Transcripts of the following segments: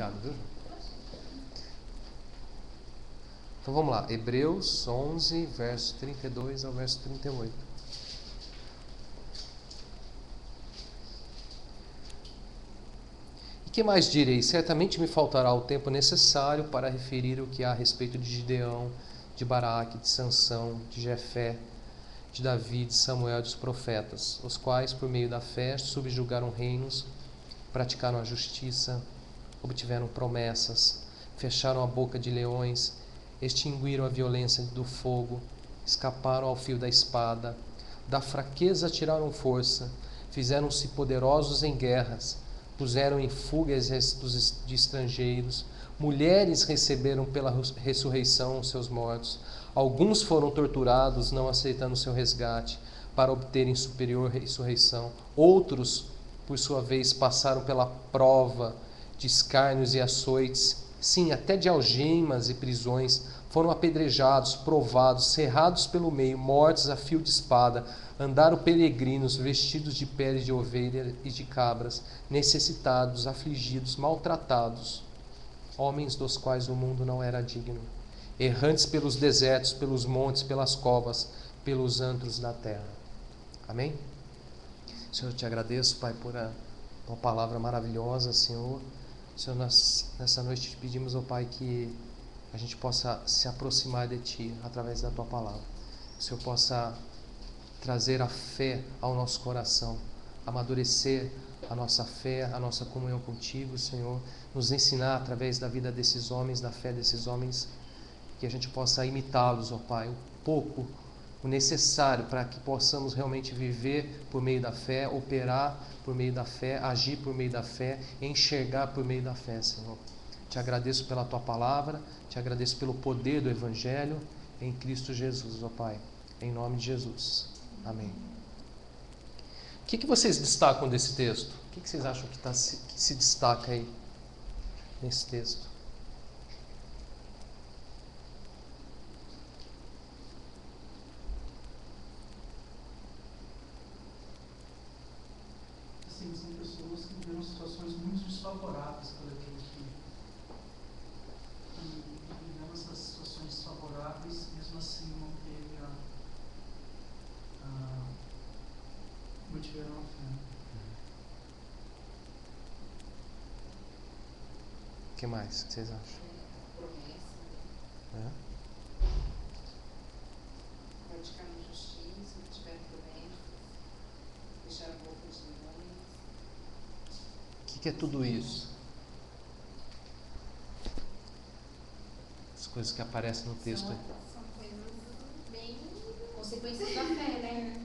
Obrigado, viu? Então vamos lá, Hebreus 11, verso 32 ao verso 38. E que mais direi? Certamente me faltará o tempo necessário para referir o que há a respeito de Gideão, de Baraque, de Sansão, de Jefé, de Davi, de Samuel e dos profetas, os quais, por meio da fé, subjugaram reinos, praticaram a justiça, obtiveram promessas, fecharam a boca de leões, extinguiram a violência do fogo, escaparam ao fio da espada, da fraqueza tiraram força, fizeram-se poderosos em guerras, puseram em fuga exércitos de estrangeiros, mulheres receberam pela ressurreição os seus mortos, alguns foram torturados, não aceitando seu resgate, para obterem superior ressurreição, outros, por sua vez, passaram pela prova de escárnios e açoites, sim, até de algemas e prisões, foram apedrejados, provados, cerrados pelo meio, mortos a fio de espada, andaram peregrinos, vestidos de pele de ovelha e de cabras, necessitados, afligidos, maltratados, homens dos quais o mundo não era digno, errantes pelos desertos, pelos montes, pelas covas, pelos antros da terra. Amém? Senhor, eu te agradeço, Pai, por uma palavra maravilhosa, Senhor. Senhor, nessa noite te pedimos, ó Pai, que a gente possa se aproximar de Ti através da Tua palavra. Que o Senhor possa trazer a fé ao nosso coração, amadurecer a nossa fé, a nossa comunhão contigo, Senhor. Nos ensinar através da vida desses homens, da fé desses homens, que a gente possa imitá-los, ó Pai, um pouco o necessário para que possamos realmente viver por meio da fé, operar por meio da fé, agir por meio da fé, enxergar por meio da fé, Senhor. Te agradeço pela Tua palavra, te agradeço pelo poder do Evangelho em Cristo Jesus, ó Pai, em nome de Jesus. Amém. O que vocês destacam desse texto? O que vocês acham que se destaca aí nesse texto? São pessoas que viveram situações muito desfavoráveis para aqueles que viveram essas situações desfavoráveis, mesmo assim mantiveram a fé. O que mais vocês acham? Promessa. Praticaram justiça, tiveram promessas, fecharam a boca de leões. O que é tudo isso? As coisas que aparecem no texto aí. São coisas bem... consequências da fé, né?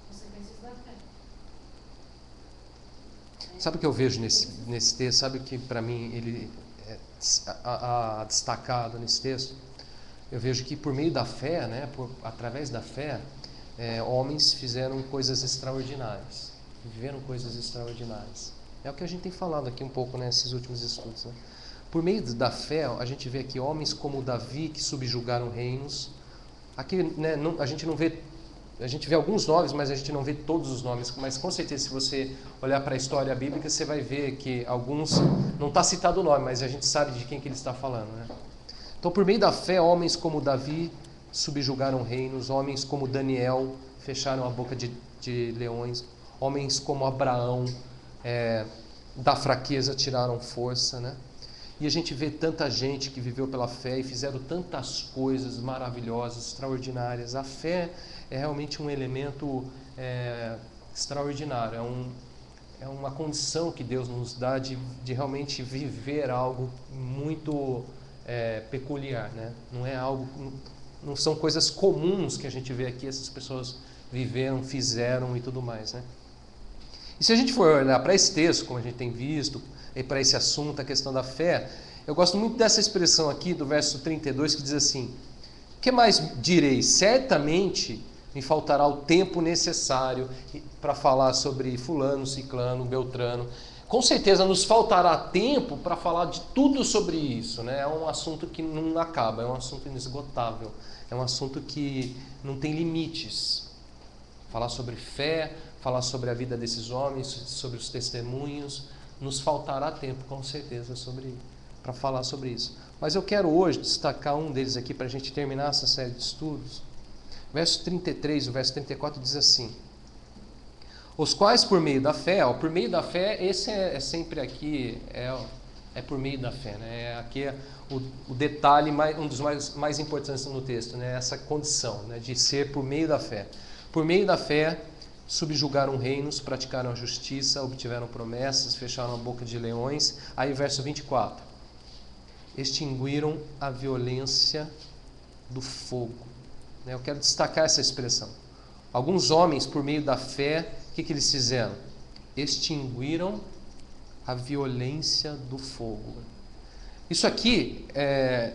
Consequências da fé. Sabe o que eu vejo nesse texto? Sabe o que para mim ele é destacado nesse texto? Eu vejo que por meio da fé, né, através da fé, homens fizeram coisas extraordinárias, viveram coisas extraordinárias. É o que a gente tem falado aqui um pouco nesses últimos estudos, né? Por meio da fé, a gente vê aqui homens como Davi que subjugaram reinos. Aqui, né, a gente não vê, a gente vê alguns nomes, mas a gente não vê todos os nomes. Mas com certeza, se você olhar para a história bíblica, você vai ver que alguns não está citado o nome, mas a gente sabe de quem que ele está falando, né? Então, por meio da fé, homens como Davi subjugaram reinos, homens como Daniel fecharam a boca de leões, homens como Abraão da fraqueza tiraram força, né? E a gente vê tanta gente que viveu pela fé e fizeram tantas coisas maravilhosas, extraordinárias. A fé é realmente um elemento extraordinário, é uma condição que Deus nos dá de realmente viver algo muito peculiar, né? Não é algo, não são coisas comuns que a gente vê aqui, essas pessoas viveram, fizeram e tudo mais, né? E se a gente for olhar para esse texto, como a gente tem visto, e para esse assunto, a questão da fé, eu gosto muito dessa expressão aqui do verso 32 que diz assim: que mais direi? Certamente me faltará o tempo necessário para falar sobre fulano, ciclano, beltrano. Com certeza nos faltará tempo para falar de tudo sobre isso, né? É um assunto que não acaba, é um assunto inesgotável, é um assunto que não tem limites. Falar sobre fé, falar sobre a vida desses homens, sobre os testemunhos, nos faltará tempo, com certeza, para falar sobre isso. Mas eu quero hoje destacar um deles aqui para a gente terminar essa série de estudos. Verso 33, o verso 34 diz assim: os quais por meio da fé, por meio da fé, esse é sempre aqui, é por meio da fé, né? Aqui é o detalhe, um dos mais importantes no texto, né? Essa condição, né? De ser por meio da fé. Por meio da fé, subjugaram reinos, praticaram a justiça, obtiveram promessas, fecharam a boca de leões. Aí verso 24: extinguiram a violência do fogo. Eu quero destacar essa expressão. Alguns homens, por meio da fé, o que eles fizeram? Extinguiram a violência do fogo. Isso aqui é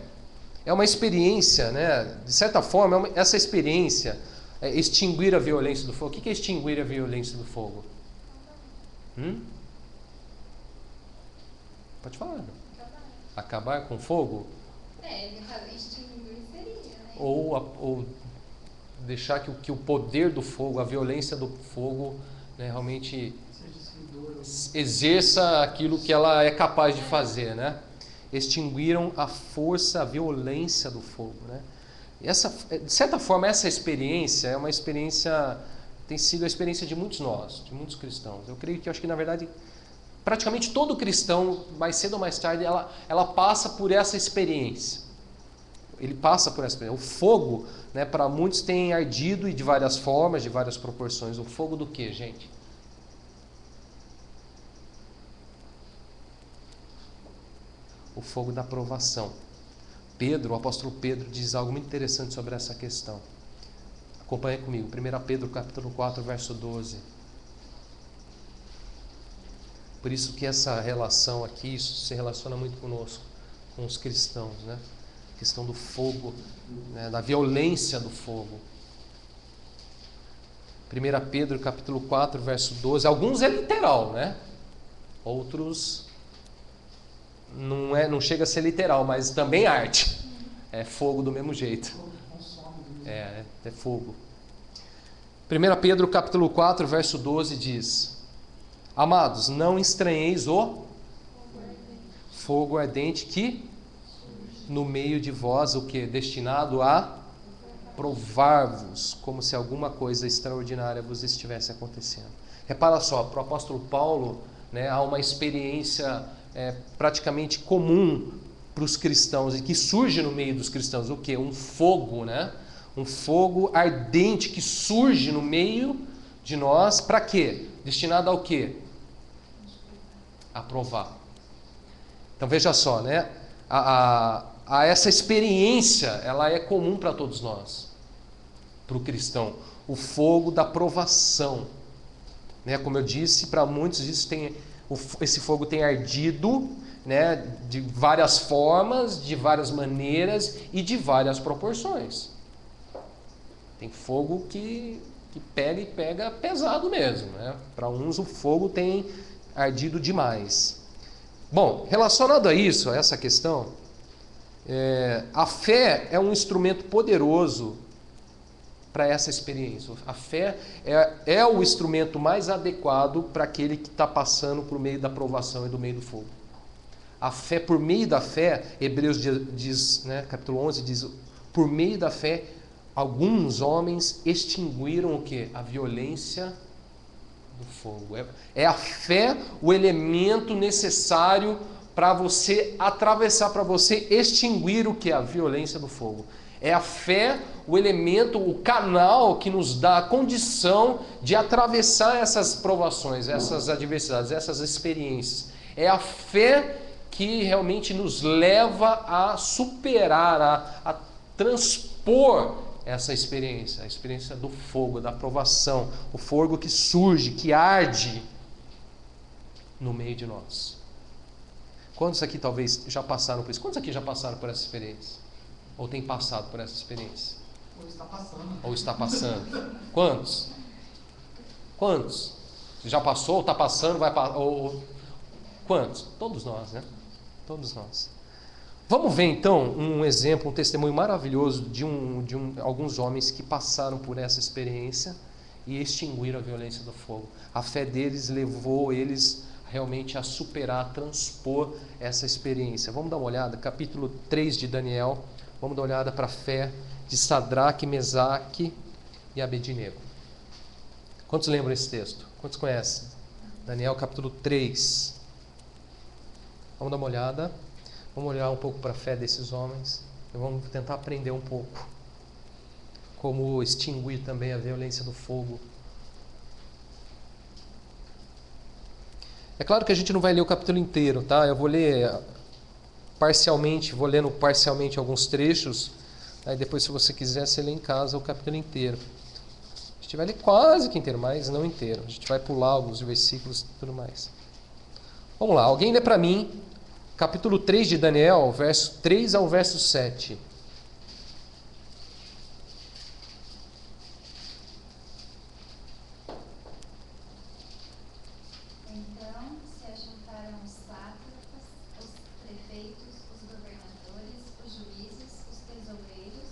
uma experiência, né? De certa forma, essa experiência, extinguir a violência do fogo. O que é extinguir a violência do fogo? Pode falar. Acabar com fogo? Extinguir seria, né? Ou deixar que o poder do fogo, a violência do fogo, né, realmente exerça aquilo que ela é capaz de fazer, né? Extinguiram a força, a violência do fogo, né? De certa forma, essa experiência é uma experiência, tem sido a experiência de muitos nós, de muitos cristãos. Eu acho que na verdade, praticamente todo cristão, mais cedo ou mais tarde, ela passa por essa experiência. Ele passa por essa experiência. O fogo, né, para muitos tem ardido e de várias formas, de várias proporções. O fogo do quê, gente? O fogo da provação. O apóstolo Pedro diz algo muito interessante sobre essa questão. Acompanhe comigo. 1 Pedro capítulo 4, verso 12. Por isso que essa relação aqui, isso se relaciona muito conosco, com os cristãos, né? A questão do fogo, né? Da violência do fogo. 1 Pedro capítulo 4, verso 12. Alguns é literal, né? Outros não chega a ser literal, mas também arte. É fogo do mesmo jeito. É fogo. 1 Pedro capítulo 4, verso 12 diz: amados, não estranheis o fogo ardente que no meio de vós, o que? Destinado a provar-vos, como se alguma coisa extraordinária vos estivesse acontecendo. Repara só, para o apóstolo Paulo, né, há uma experiência praticamente comum para os cristãos e que surge no meio dos cristãos. O que? Um fogo, né? Um fogo ardente que surge no meio de nós. Para quê? Destinado ao quê? A provar. Então veja só, né? Essa experiência, ela é comum para todos nós, para o cristão. O fogo da provação, né? Como eu disse, para muitos esse fogo tem ardido, né? De várias formas, de várias maneiras e de várias proporções. Tem fogo que pega pesado mesmo, né? Para uns o fogo tem ardido demais. Bom, relacionado a isso, a essa questão, a fé é um instrumento poderoso para essa experiência. A fé é o instrumento mais adequado para aquele que está passando por meio da provação e do meio do fogo. A fé, por meio da fé, Hebreus diz, né, capítulo 11, diz, por meio da fé, alguns homens extinguiram o quê? A violência do fogo. É a fé o elemento necessário para você atravessar, para você extinguir o que? A violência do fogo. É a fé o elemento, o canal que nos dá a condição de atravessar essas provações, essas adversidades, essas experiências. É a fé que realmente nos leva a superar, a transpor essa experiência, a experiência do fogo, da provação, o fogo que surge, que arde no meio de nós. Quantos aqui talvez já passaram por isso? Quantos aqui já passaram por essa experiência? Ou tem passado por essa experiência? Ou está passando. Quantos? Quantos? Já passou, está passando, vai passar? Quantos? Todos nós, né? Todos nós. Vamos ver então um exemplo, um testemunho maravilhoso de alguns homens que passaram por essa experiência e extinguiram a violência do fogo. A fé deles levou eles realmente a superar, a transpor essa experiência. Vamos dar uma olhada, capítulo 3 de Daniel, vamos dar uma olhada para a fé de Sadraque, Mesaque e Abednego. Quantos lembram esse texto? Quantos conhecem? Daniel capítulo 3. Vamos dar uma olhada, vamos olhar um pouco para a fé desses homens e vamos tentar aprender um pouco como extinguir também a violência do fogo. É claro que a gente não vai ler o capítulo inteiro, tá? Eu vou ler parcialmente, vou lendo parcialmente alguns trechos, aí depois, se você quiser, você lê em casa o capítulo inteiro. A gente vai ler quase que inteiro, mas não inteiro. A gente vai pular alguns versículos e tudo mais. Vamos lá, alguém lê para mim, capítulo 3 de Daniel, verso 3 ao verso 7. Então se ajuntaram os sátrapas, os prefeitos, os governadores, os juízes, os tesoureiros,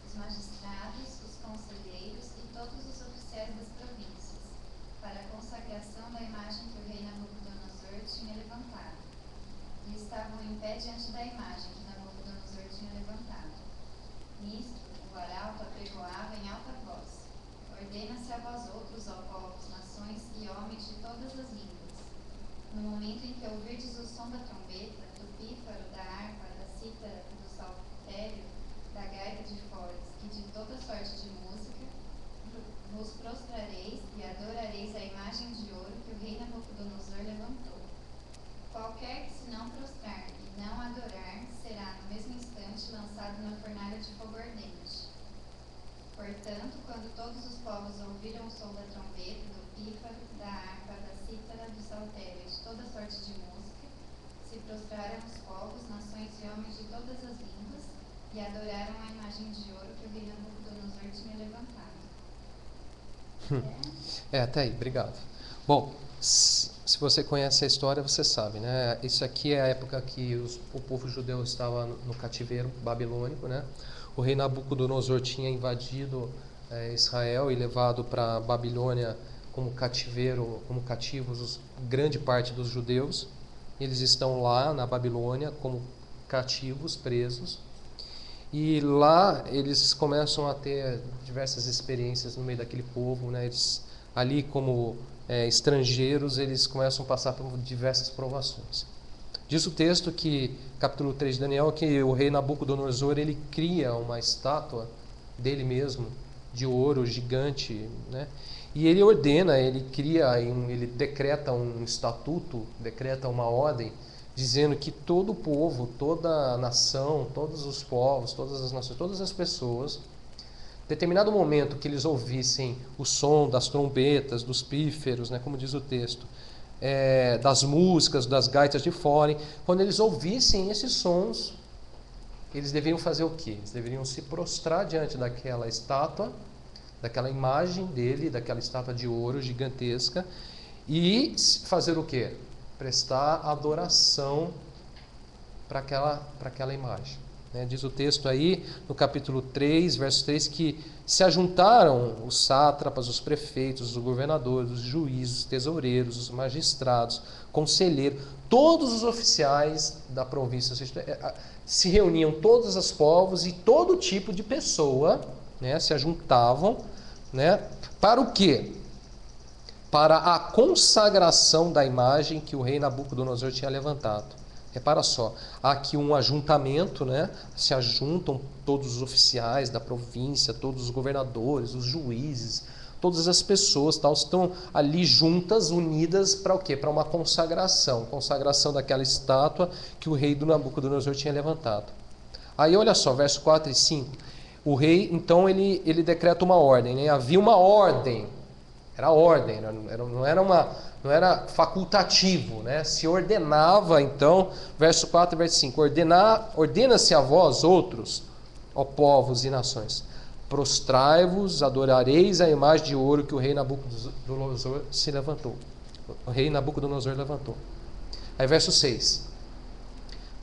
os magistrados, os conselheiros e todos os oficiais das províncias, para a consagração da imagem que o rei Nabucodonosor tinha levantado. E estavam em pé diante da imagem que Nabucodonosor tinha levantado. Nisto, o arauto apregoava em alta voz: ordena-se a vós outros, ó povos, nações e homens de todas as línguas. No momento em que ouvirdes o som da trombeta, do pífaro, da harpa, da cítara, do saltério, da gaita de foles e de toda sorte de música, vos prostrareis e adorareis a imagem de ouro que o rei Nabucodonosor levantou. Qualquer que se não prostrar e não adorar, será no mesmo instante lançado na fornalha de fogo ardente. Portanto, quando todos os povos ouviram o som da trombeta, do pífaro, da harpa, da cítara, do saltério e de toda sorte de música, se prostraram os povos, nações e homens de todas as línguas, e adoraram a imagem de ouro que o rei Nabucodonosor tinha levantado. Até aí, obrigado. Bom, se você conhece a história, você sabe, né? Isso aqui é a época que o povo judeu estava no cativeiro babilônico, né? O rei Nabucodonosor tinha invadido Israel e levado para a Babilônia como cativeiro, como cativos, grande parte dos judeus. Eles estão lá na Babilônia como cativos, presos. E lá eles começam a ter diversas experiências no meio daquele povo, né? Eles, ali como estrangeiros, eles começam a passar por diversas provações. Diz o texto que, capítulo 3 de Daniel, que o rei Nabucodonosor, ele cria uma estátua dele mesmo, de ouro gigante, né? E ele ordena, ele decreta um estatuto, decreta uma ordem, dizendo que todo o povo, toda a nação, todos os povos, todas as nações, todas as pessoas, em determinado momento que eles ouvissem o som das trombetas, dos píferos, né, como diz o texto, das músicas, das gaitas de fole, quando eles ouvissem esses sons, eles deveriam fazer o quê? Eles deveriam se prostrar diante daquela estátua, daquela imagem dele, daquela estátua de ouro gigantesca, e fazer o quê? Prestar adoração para aquela imagem. Diz o texto aí, no capítulo 3, verso 3, que se ajuntaram os sátrapas, os prefeitos, os governadores, os juízes, os tesoureiros, os magistrados, conselheiros, todos os oficiais da província, se reuniam todos os povos e todo tipo de pessoa, né, se ajuntavam, né, para o quê? Para a consagração da imagem que o rei Nabucodonosor tinha levantado. Repara só, há aqui um ajuntamento, né? Se ajuntam todos os oficiais da província, todos os governadores, os juízes, todas as pessoas tal, estão ali juntas, unidas para o quê? Para uma consagração daquela estátua que o rei do Nabucodonosor tinha levantado. Aí olha só, verso 4 e 5, o rei, então, ele decreta uma ordem, né? Havia uma ordem, era ordem, não era facultativo, né? Se ordenava, então, verso 4 e verso 5, ordena-se a vós outros, ó povos e nações, prostrai-vos, adorareis a imagem de ouro que o rei Nabucodonosor levantou. Aí verso 6,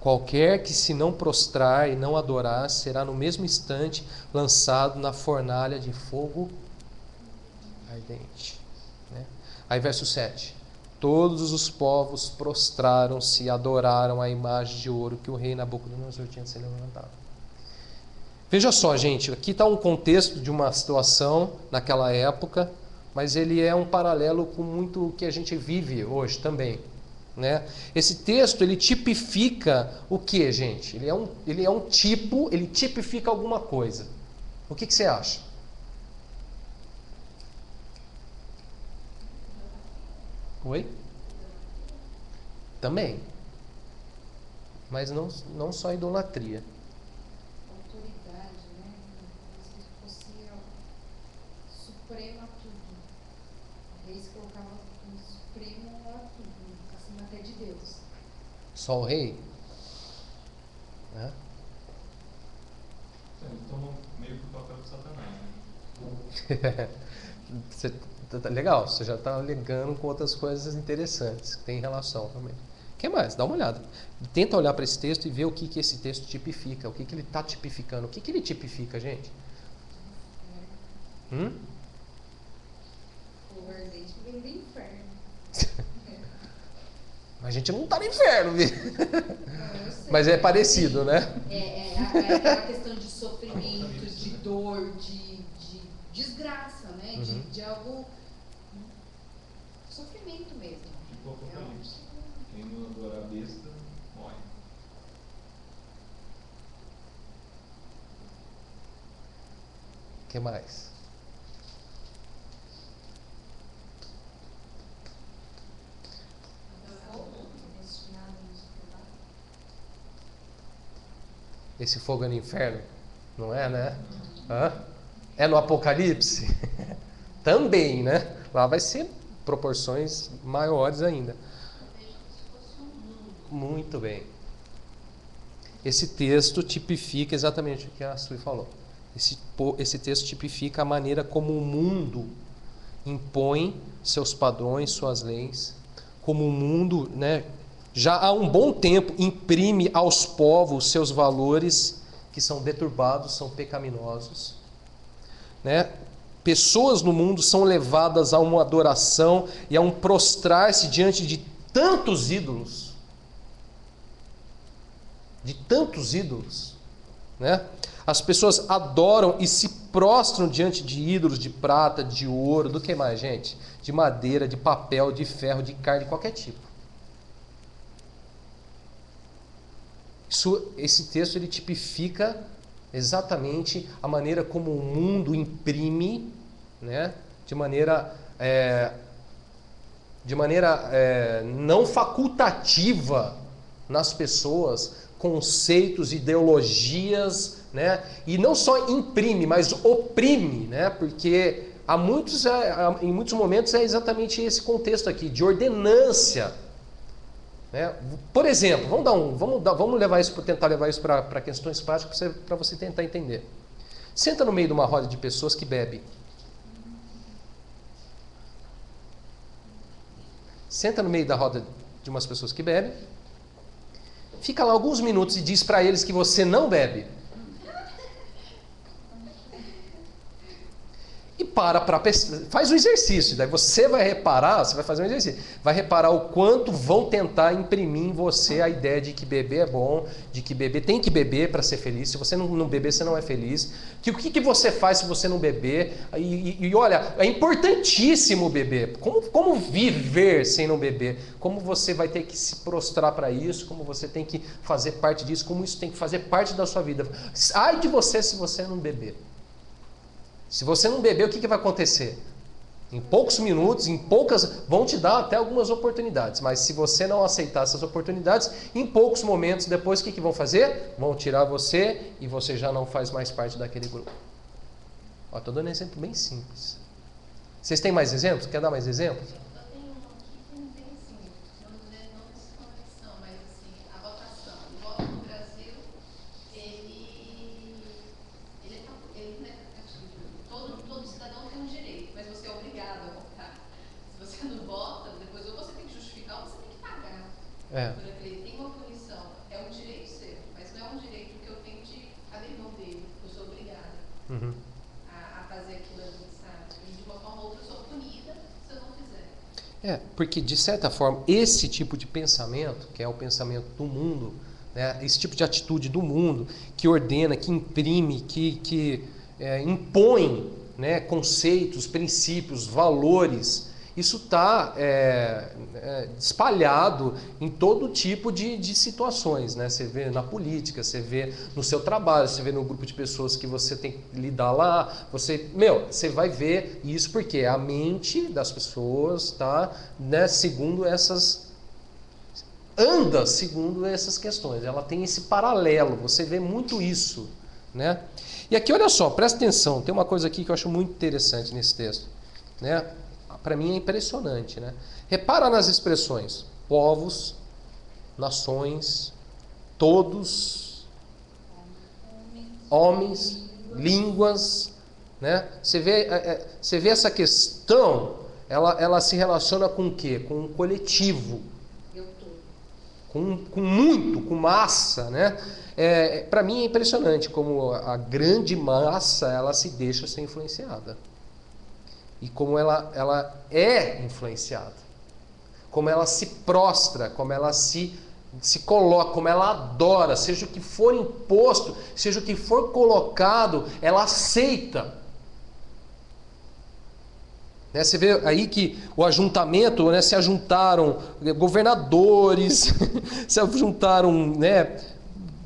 qualquer que se não prostrar e não adorar, será no mesmo instante lançado na fornalha de fogo ardente. Aí verso 7, Todos os povos prostraram-se e adoraram a imagem de ouro que o rei Nabucodonosor tinha se levantado. Veja só, gente, aqui está um contexto de uma situação naquela época, mas ele é um paralelo com muito o que a gente vive hoje também, né? Esse texto, ele tipifica o que, gente? Ele é um tipo, ele tipifica alguma coisa. O que você acha? Oi? Também. Mas não só idolatria. Autoridade, né? Como se fosse supremo a tudo. O rei se colocava como supremo a tudo, acima até de Deus. Só o rei? Né? Eles tomam meio que o papel do Satanás, né? Legal, você já está ligando com outras coisas interessantes que tem relação também. O que mais? Dá uma olhada. Tenta olhar para esse texto e ver o que esse texto tipifica, o que ele está tipificando. O que ele tipifica, gente? O ardente vem do inferno. A gente não está no inferno, viu? Não, eu sei. Mas é parecido, né? É aquela questão de sofrimento, de dor, de desgraça, né? De algo. Sofrimento mesmo. Tipo o Apocalipse. Quem não adorar a besta, morre. O que mais? Esse fogo é no inferno? Não é, né? Hã? É no Apocalipse? Também, né? Lá vai ser proporções maiores ainda. Muito bem. Esse texto tipifica exatamente o que a Sui falou. Esse texto tipifica a maneira como o mundo impõe seus padrões, suas leis, como o mundo, né, já há um bom tempo imprime aos povos seus valores que são deturbados, são pecaminosos, né? Pessoas no mundo são levadas a uma adoração e a um prostrar-se diante de tantos ídolos, né? As pessoas adoram e se prostram diante de ídolos de prata, de ouro, do que mais, gente? De madeira, de papel, de ferro, de carne, de qualquer tipo. Esse texto ele tipifica exatamente a maneira como o mundo imprime, né, de maneira não facultativa nas pessoas conceitos, ideologias, né, e não só imprime, mas oprime, né, porque em muitos momentos é exatamente esse contexto aqui de ordenância. Por exemplo, vamos tentar levar isso para questões práticas para você tentar entender. Senta no meio de uma roda de pessoas que bebem. Senta no meio da roda de umas pessoas que bebem. Fica lá alguns minutos e diz para eles que você não bebe. E faz um exercício, daí você vai fazer um exercício, vai reparar o quanto vão tentar imprimir em você a ideia de que beber é bom, de que beber tem que beber para ser feliz. Se você não beber, você não é feliz. O que você faz se você não beber? E olha, é importantíssimo beber. Como viver sem não beber? Como você vai ter que se prostrar para isso? Como você tem que fazer parte disso? Como isso tem que fazer parte da sua vida? Ai de você se você não beber. Se você não beber, o que vai acontecer? Em poucos minutos, vão te dar até algumas oportunidades, mas se você não aceitar essas oportunidades, em poucos momentos depois, o que vão fazer? Vão tirar você e você já não faz mais parte daquele grupo. Estou dando um exemplo bem simples. Vocês têm mais exemplos? Quer dar mais exemplos? Eu tenho um aqui que não tem assim, vamos dizer, não essa conexão, mas assim, a votação. O voto no Brasil, ele não é facultativo. Todo cidadão tem um direito, mas você é obrigado a votar. Se você não vota, depois ou você tem que justificar ou você tem que pagar. Por aquele, tem uma punição. É um direito seu, mas não é um direito que eu tenho de abrir mão dele. Eu sou obrigada a fazer aquilo ali, sabe? E de uma forma ou outra eu sou punida se eu não fizer. Porque de certa forma, esse tipo de pensamento, que é o pensamento do mundo, né, esse tipo de atitude do mundo, que ordena, que imprime, que impõe, né, conceitos, princípios, valores, isso está espalhado em todo tipo de situações, né? Você vê na política, você vê no seu trabalho, você vê no grupo de pessoas que você tem que lidar lá, você vai ver isso porque a mente das pessoas está, né, anda segundo essas questões, ela tem esse paralelo, você vê muito isso, né? E aqui, olha só, presta atenção, tem uma coisa aqui que eu acho muito interessante nesse texto, né? Para mim é impressionante, né? Repara nas expressões: povos, nações, todos, homens, línguas, né? Você vê essa questão, ela se relaciona com o quê? Com o coletivo, com massa, né? Para mim é impressionante como a grande massa ela se deixa ser influenciada. E como ela é influenciada, como ela se prostra, como ela se coloca, como ela adora, seja o que for imposto, seja o que for colocado, ela aceita. Né? Você vê aí que o ajuntamento, né, se ajuntaram governadores, se ajuntaram, né,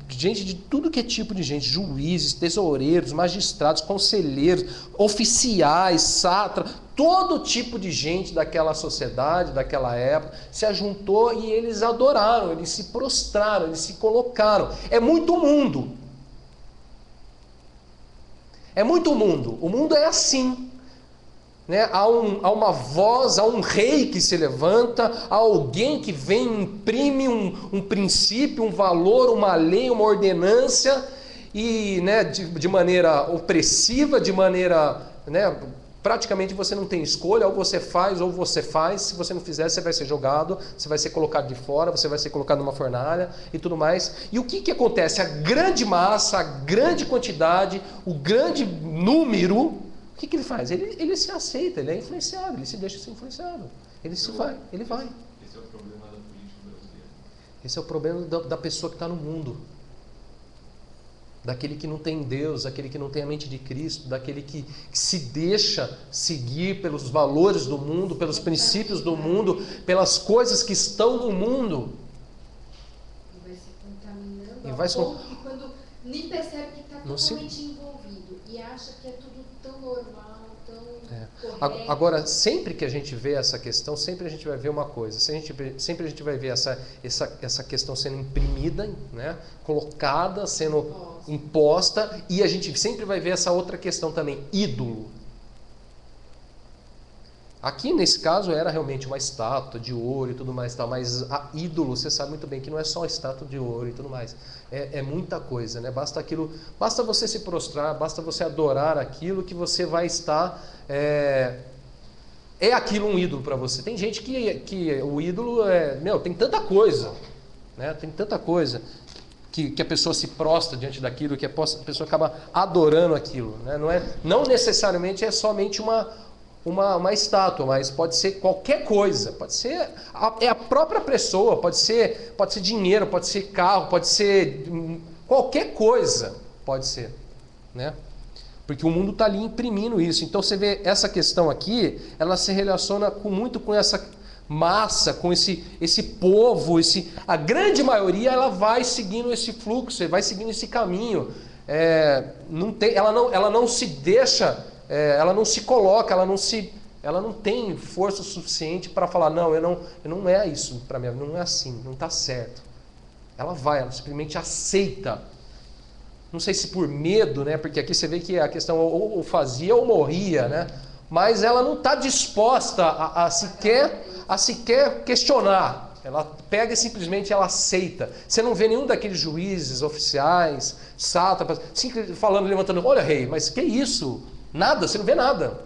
gente de tudo que é tipo de gente, juízes, tesoureiros, magistrados, conselheiros, oficiais, sátrapas, todo tipo de gente daquela sociedade, daquela época, se ajuntou e eles adoraram, eles se prostraram, eles se colocaram. É muito mundo. É muito mundo. O mundo é assim. Né? Há uma voz, há um rei que se levanta, há alguém que vem e imprime um princípio, um valor, uma lei, uma ordenância, e, né, de maneira opressiva, de maneira, né, praticamente você não tem escolha, ou você faz, se você não fizer você vai ser jogado, você vai ser colocado de fora, você vai ser colocado numa fornalha e tudo mais. E o que acontece? A grande massa, a grande quantidade, o grande número, o que ele faz? Ele se aceita, ele é influenciado, ele se deixa ser influenciado. Ele vai. Esse é o problema da política brasileira. Esse é o problema da pessoa que está no mundo. Daquele que não tem Deus, daquele que não tem a mente de Cristo, daquele que se deixa seguir pelos valores do mundo, pelos princípios do mundo, pelas coisas que estão no mundo. E vai se contaminando E vai ao ponto que quando nem percebe que está totalmente envolvido e acha que é tudo tão normal, tão correto. Agora, sempre que a gente vê essa questão, sempre a gente vai ver uma coisa, sempre a gente vai ver essa questão sendo imprimida, né, colocada, sendo imposta, e a gente sempre vai ver essa outra questão também, ídolo. Aqui nesse caso era realmente uma estátua de ouro e tudo mais, mas a ídolo, você sabe muito bem que não é só estátua de ouro e tudo mais, é muita coisa, né? Basta você se prostrar, basta você adorar aquilo que você vai estar, é aquilo um ídolo para você. Tem gente que o ídolo tem tanta coisa, né? Tem tanta coisa que a pessoa se prostra diante daquilo, que a pessoa acaba adorando aquilo, né? Não necessariamente é somente uma estátua, mas pode ser qualquer coisa, pode ser a própria pessoa, pode ser dinheiro, pode ser carro, pode ser qualquer coisa, pode ser, né? Porque o mundo está ali imprimindo isso. Então você vê essa questão aqui, ela se relaciona muito com essa massa, com esse povo, a grande maioria ela vai seguindo esse fluxo, vai seguindo esse caminho. Ela não se deixa, ela não se coloca, ela não tem força suficiente para falar, não é isso para mim, não é assim, não está certo. Ela simplesmente aceita. Não sei se por medo, né? Porque aqui você vê que a questão ou fazia ou morria, né? Mas ela não está disposta a sequer questionar. Ela pega e simplesmente ela aceita. Você não vê nenhum daqueles juízes, oficiais, sátrapas, falando, levantando, olha rei, mas que isso? Nada, você não vê nada.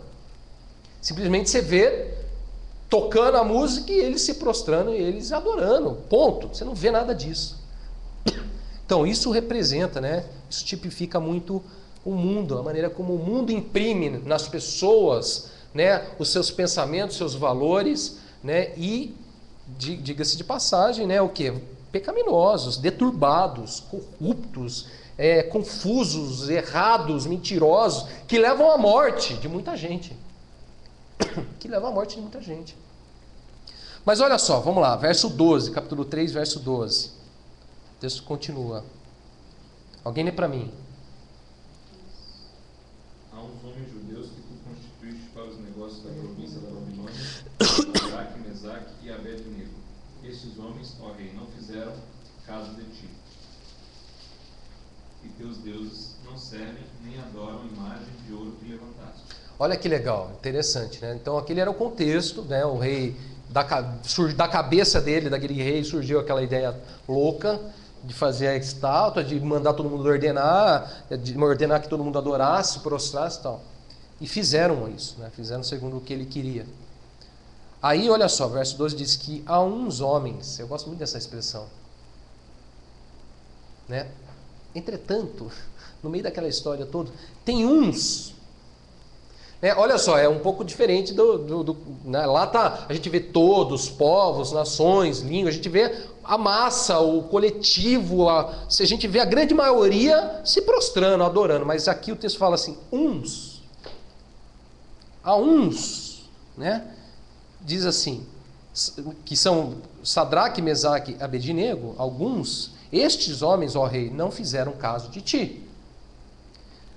Simplesmente você vê tocando a música e eles se prostrando e eles adorando. Ponto. Você não vê nada disso. Então isso representa, né? Isso tipifica muito o mundo, a maneira como o mundo imprime nas pessoas, né, os seus pensamentos, seus valores, né? E, diga-se de passagem, né? O quê? Pecaminosos, deturbados, corruptos, confusos, errados, mentirosos, que levam à morte de muita gente. Que levam à morte de muita gente. Mas olha só, vamos lá, verso 12, capítulo 3, verso 12. O texto continua. Alguém lê para mim. Há uns homens judeus que tu constituíste para os negócios da província da Babilônia, Sadraque, Mesaque e Abed-nego. Estes homens, ó rei, não fizeram caso de ti. E teus deuses não servem nem adoram a imagem de ouro que levantaste. Olha que legal, interessante, né? Então aquele era o contexto, né? O rei, da cabeça dele, daquele rei, surgiu aquela ideia louca de fazer a estátua, de mandar todo mundo ordenar que todo mundo adorasse, prostrasse e tal. E fizeram isso, né? Fizeram segundo o que ele queria. Aí, olha só, verso 12 diz que há uns homens, eu gosto muito dessa expressão, né? Entretanto, no meio daquela história toda, tem uns. Olha só, é um pouco diferente né? Lá tá, a gente vê todos, povos, nações, línguas, a gente vê a massa, o coletivo, a gente vê a grande maioria se prostrando, adorando, mas aqui o texto fala assim, uns. Há uns, né? Diz assim, que são Sadraque, Mesaque e Abed-nego, alguns, estes homens, ó rei, não fizeram caso de ti.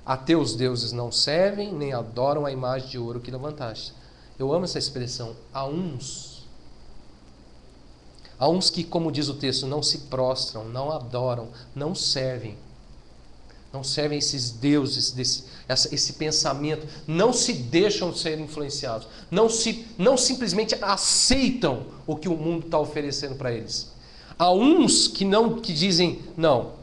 A teus deuses não servem, nem adoram a imagem de ouro que levantaste. Eu amo essa expressão, há uns. Há uns que, como diz o texto, não se prostram, não adoram, não servem. Não servem esses deuses, esse pensamento, não se deixam ser influenciados, não simplesmente aceitam o que o mundo está oferecendo para eles. Há uns que dizem não.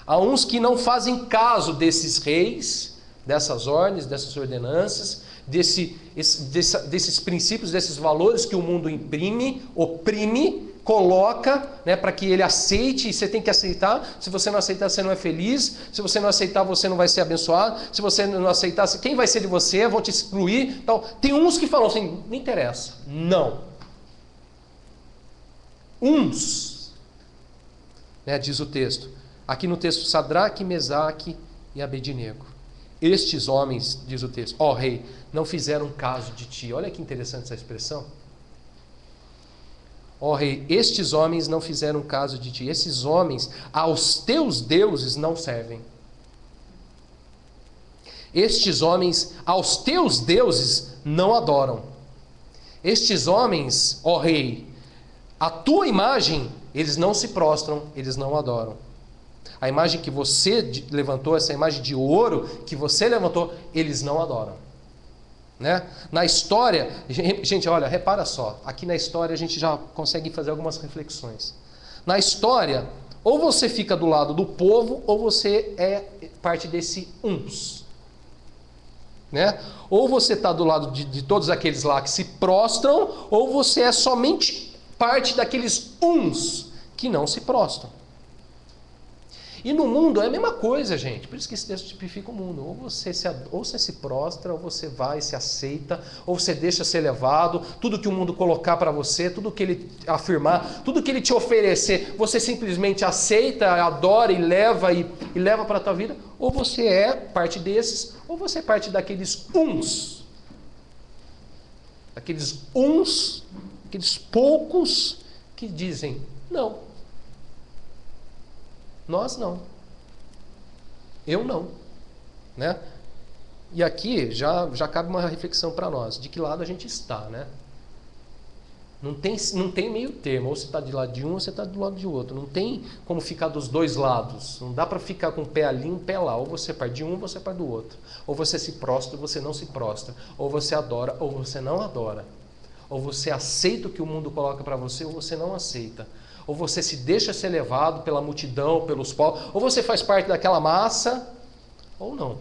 Há uns que não fazem caso desses reis, dessas ordens, dessas ordenanças, desses princípios, desses valores que o mundo imprime, oprime, coloca, né, para que ele aceite, e você tem que aceitar. Se você não aceitar, você não é feliz. Se você não aceitar, você não vai ser abençoado. Se você não aceitar, quem vai ser de você? Vão te excluir. Então, tem uns que falam assim, não interessa. Não. Uns, né, diz o texto. Aqui no texto, Sadraque, Mesaque e Abed-nego. Estes homens, diz o texto, ó rei, não fizeram caso de ti. Olha que interessante essa expressão. Ó rei, estes homens não fizeram caso de ti. Esses homens aos teus deuses não servem. Estes homens aos teus deuses não adoram. Estes homens, ó rei, a tua imagem, eles não se prostram, eles não adoram. A imagem que você levantou, essa imagem de ouro que você levantou, eles não adoram. Né? Na história, gente, olha, repara só, aqui na história a gente já consegue fazer algumas reflexões. Na história, ou você fica do lado do povo, ou você é parte desse uns. Né? Ou você está do lado de todos aqueles lá que se prostram, ou você é somente parte daqueles uns que não se prostram. E no mundo é a mesma coisa, gente. Por isso que esse texto tipifica o mundo. Ou você se prostra, ou você vai, se aceita, ou você deixa ser levado. Tudo que o mundo colocar para você, tudo que ele afirmar, tudo que ele te oferecer, você simplesmente aceita, adora e leva para a tua vida. Ou você é parte desses, ou você é parte daqueles uns. Aqueles uns, aqueles poucos que dizem não. Nós não. Eu não. Né? E aqui já cabe uma reflexão para nós. De que lado a gente está, né? Não tem meio termo. Ou você está de lado de um, ou você está do lado de outro. Não tem como ficar dos dois lados. Não dá para ficar com um pé ali, um pé lá. Ou você parte de um, ou você parte do outro. Ou você se prostra, ou você não se prostra. Ou você adora, ou você não adora. Ou você aceita o que o mundo coloca para você, ou você não aceita. Ou você se deixa ser levado pela multidão, pelos povos, ou você faz parte daquela massa, ou não.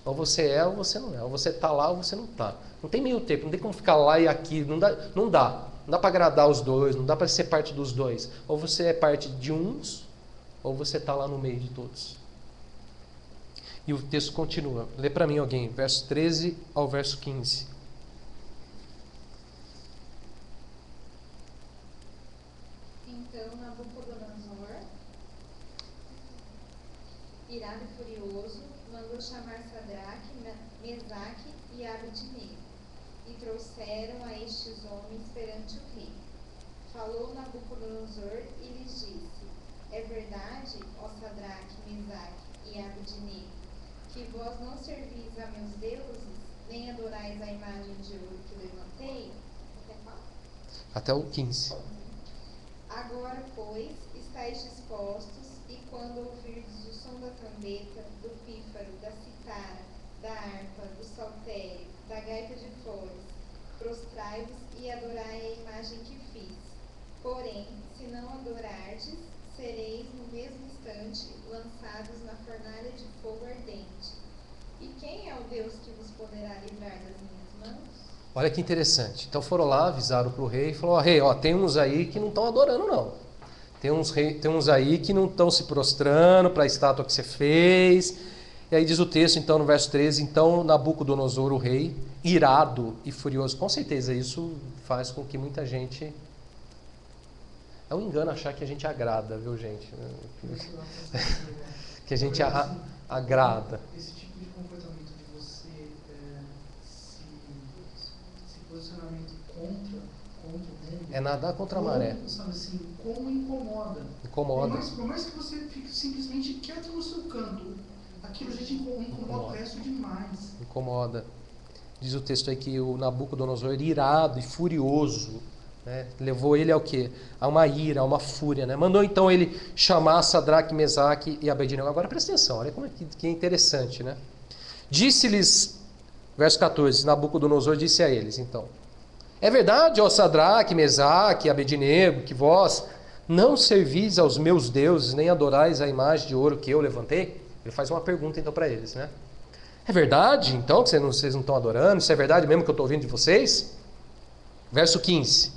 Ou você é, ou você não é. Ou você está lá, ou você não está. Não tem meio tempo, não tem como ficar lá e aqui. Não dá para agradar os dois, não dá para ser parte dos dois. Ou você é parte de uns, ou você está lá no meio de todos. E o texto continua. Lê para mim alguém, verso 13 ao verso 15. Então Nabucodonosor, irado e furioso, mandou chamar Sadraque, Mesaque e Abednego, e trouxeram a estes homens perante o rei. Falou Nabucodonosor e lhes disse: É verdade, ó Sadraque, Mesaque e Abednego, que vós não servis a meus deuses, nem adorais a imagem de ouro que levantei? Até qual? Até o 15. Agora, pois, estáis dispostos, e quando ouvirdes o som da trombeta, do pífaro, da citara, da harpa, do saltério, da gaita de foles, prostrai-vos e adorai a imagem que fiz. Porém, se não adorardes, sereis no mesmo instante lançados na fornalha de fogo ardente. E quem é o Deus que vos poderá livrar das minhas mãos? Olha que interessante. Então foram lá, avisaram para o rei e falaram: rei, tem uns aí que não estão adorando não. Tem uns aí que não estão se prostrando para a estátua que você fez. E aí diz o texto, então, no verso 13, então Nabucodonosor, o rei, irado e furioso. Com certeza isso faz com que muita gente... É um engano achar que a gente agrada, viu, gente? Que a gente agrada. Esse tipo de comportamento de você se posicionamento contra o mundo. É nadar contra a maré. Sabe assim, como incomoda. Incomoda. Por mais que você fique simplesmente quieto no seu canto, aquilo já te incomoda o resto demais. Incomoda. Diz o texto aí que o Nabucodonosor, irado e furioso, né, levou ele ao quê? A uma ira, a uma fúria. Né? Mandou então ele chamar Sadraque, Mesaque e Abednego. Agora presta atenção, olha como é que é interessante. Né? Disse-lhes, verso 14, Nabucodonosor disse a eles, então: É verdade, ó Sadraque, Mesaque e Abednego, que vós não servis aos meus deuses, nem adorais a imagem de ouro que eu levantei? Ele faz uma pergunta então para eles, né? É verdade, então, que vocês não estão adorando? Isso é verdade mesmo que eu estou ouvindo de vocês? Verso 15.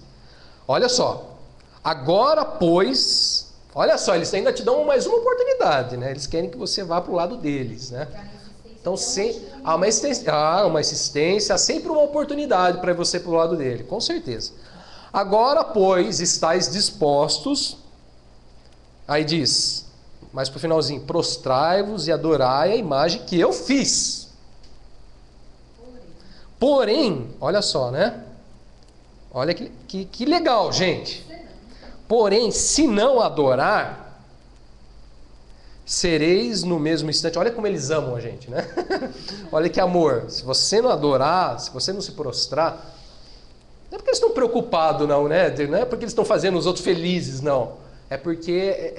Olha só. Agora, pois... Olha só, eles ainda te dão mais uma oportunidade, né? Eles querem que você vá para o lado deles, né? Então, há uma insistência, há sempre uma oportunidade para você para o lado dele, com certeza. Agora, pois, estáis dispostos... Aí diz... Mas para o finalzinho, prostrai-vos e adorai a imagem que eu fiz. Porém, olha só, né? Olha que legal, gente. Porém, se não adorar, sereis no mesmo instante. Olha como eles amam a gente, né? Olha que amor. Se você não adorar, se você não se prostrar, não é porque eles estão preocupados, não, né? Não é porque eles estão fazendo os outros felizes, não. É porque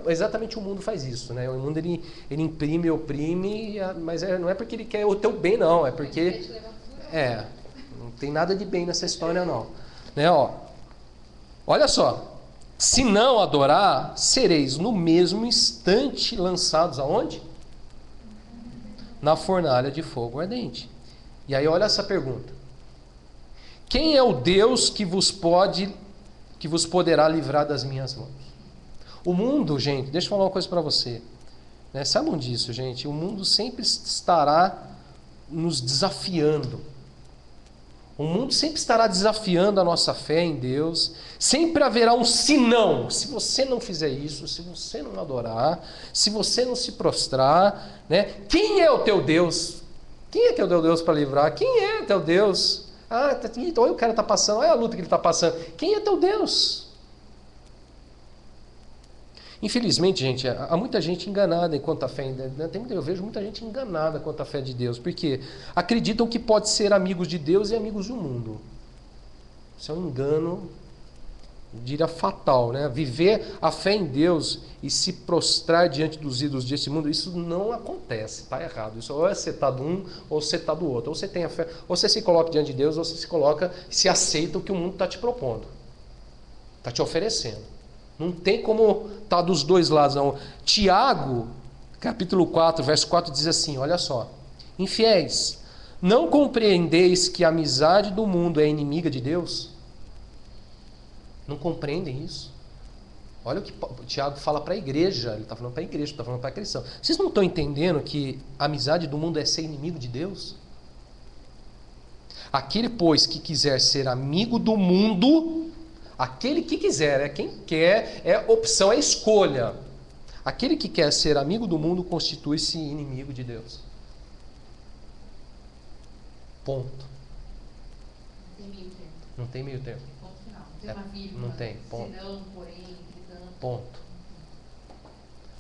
exatamente o mundo faz isso, né? O mundo ele imprime, oprime, mas não é porque ele quer o teu bem, não. É porque não tem nada de bem nessa história, não. Né? Olha só, se não adorar, sereis no mesmo instante lançados aonde? Na fornalha de fogo ardente. E aí olha essa pergunta: quem é o Deus que vos poderá livrar das minhas mãos? O mundo, gente, deixa eu falar uma coisa para você. Né? Sabam disso, gente? O mundo sempre estará nos desafiando. O mundo sempre estará desafiando a nossa fé em Deus. Sempre haverá um senão. Se você não fizer isso, se você não adorar, se você não se prostrar, né? Quem é o teu Deus? Quem é teu Deus para livrar? Quem é teu Deus? Olha o cara está passando, olha a luta que ele está passando. Quem é teu Deus? Infelizmente, gente, há muita gente enganada enquanto a fé... Eu vejo muita gente enganada quanto à fé de Deus, porque acreditam que pode ser amigos de Deus e amigos do mundo. Isso é um engano, eu diria, fatal, né? Viver a fé em Deus e se prostrar diante dos ídolos desse mundo, isso não acontece, está errado. Isso ou é você está de um, ou você está do outro. Ou você tem a fé, ou você se coloca diante de Deus, ou você se aceita o que o mundo está te propondo, está te oferecendo. Não tem como estar dos dois lados, não. Tiago, capítulo 4, verso 4, diz assim, olha só. Infiéis, não compreendeis que a amizade do mundo é inimiga de Deus? Não compreendem isso? Olha o que Tiago fala para a igreja. Ele está falando para a igreja, está falando para a cristão. Vocês não estão entendendo que a amizade do mundo é ser inimigo de Deus? Aquele, pois, que quiser ser amigo do mundo, aquele que quiser, quem quer, é opção, é escolha. Aquele que quer ser amigo do mundo constitui-se inimigo de Deus. Ponto. Tem meio termo. Não tem meio termo. Ponto final. Não tem uma vírgula. Não tem, ponto. Senão, porém, entretanto. Ponto.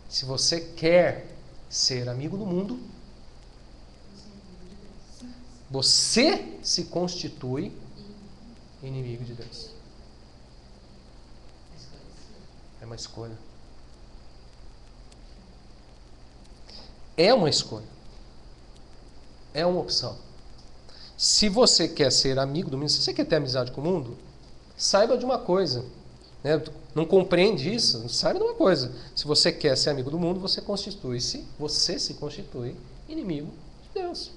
Se você quer ser amigo do mundo, você se constitui inimigo de Deus. É uma escolha. É uma escolha. É uma opção. Se você quer ser amigo do mundo, se você quer ter amizade com o mundo, saiba de uma coisa. Né? Não compreende isso? Saiba de uma coisa. Se você quer ser amigo do mundo, você se constitui inimigo de Deus.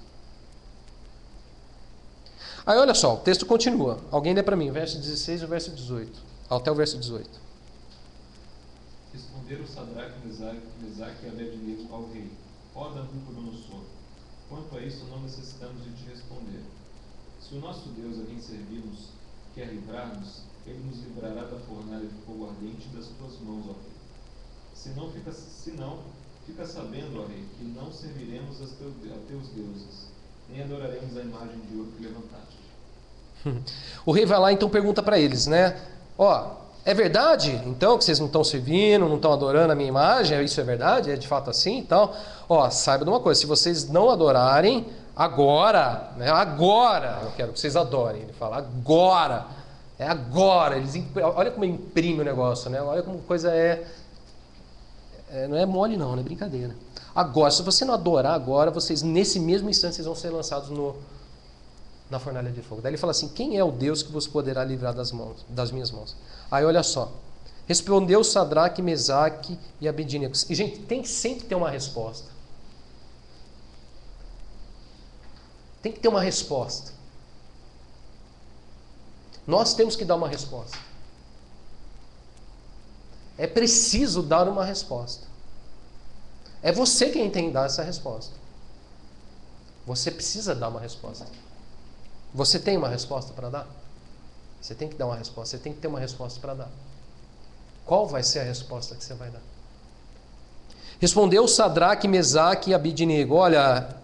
Aí olha só, o texto continua. Alguém lê para mim, verso 16 e o verso 18. Até o verso 18. Responderam Sadraque, Mesaque e Abednego ao rei: ó Nabucodonosor, quanto a isso não necessitamos de te responder. Se o nosso Deus a quem servimos quer livrar-nos, ele nos livrará da fornalha de fogo ardente das tuas mãos, ó rei. Se não, fica sabendo, ó rei, que não serviremos a teus deuses, nem adoraremos a imagem de ouro que levantaste. O rei vai lá então pergunta para eles, né? Ó, é verdade então que vocês não estão servindo, não estão adorando a minha imagem? Isso é verdade? É de fato assim e tal? Ó, saiba de uma coisa, se vocês não adorarem agora, né? Agora eu quero que vocês adorem. Ele fala agora, é agora. Olha como ele imprime o negócio, né? Olha como coisa não é mole não é brincadeira. Agora, se você não adorar agora, vocês nesse mesmo instante vocês vão ser lançados na fornalha de fogo. Daí ele fala assim: quem é o Deus que vos poderá livrar das minhas mãos? Aí olha só. Respondeu Sadraque, Mesaque e Abednego. E gente, tem que sempre ter uma resposta. Tem que ter uma resposta. Nós temos que dar uma resposta. É preciso dar uma resposta. É você quem tem que dar essa resposta. Você precisa dar uma resposta. Você tem uma resposta para dar? Você tem que dar uma resposta. Você tem que ter uma resposta para dar. Qual vai ser a resposta que você vai dar? Respondeu Sadraque, Mesaque e Abednego: olha,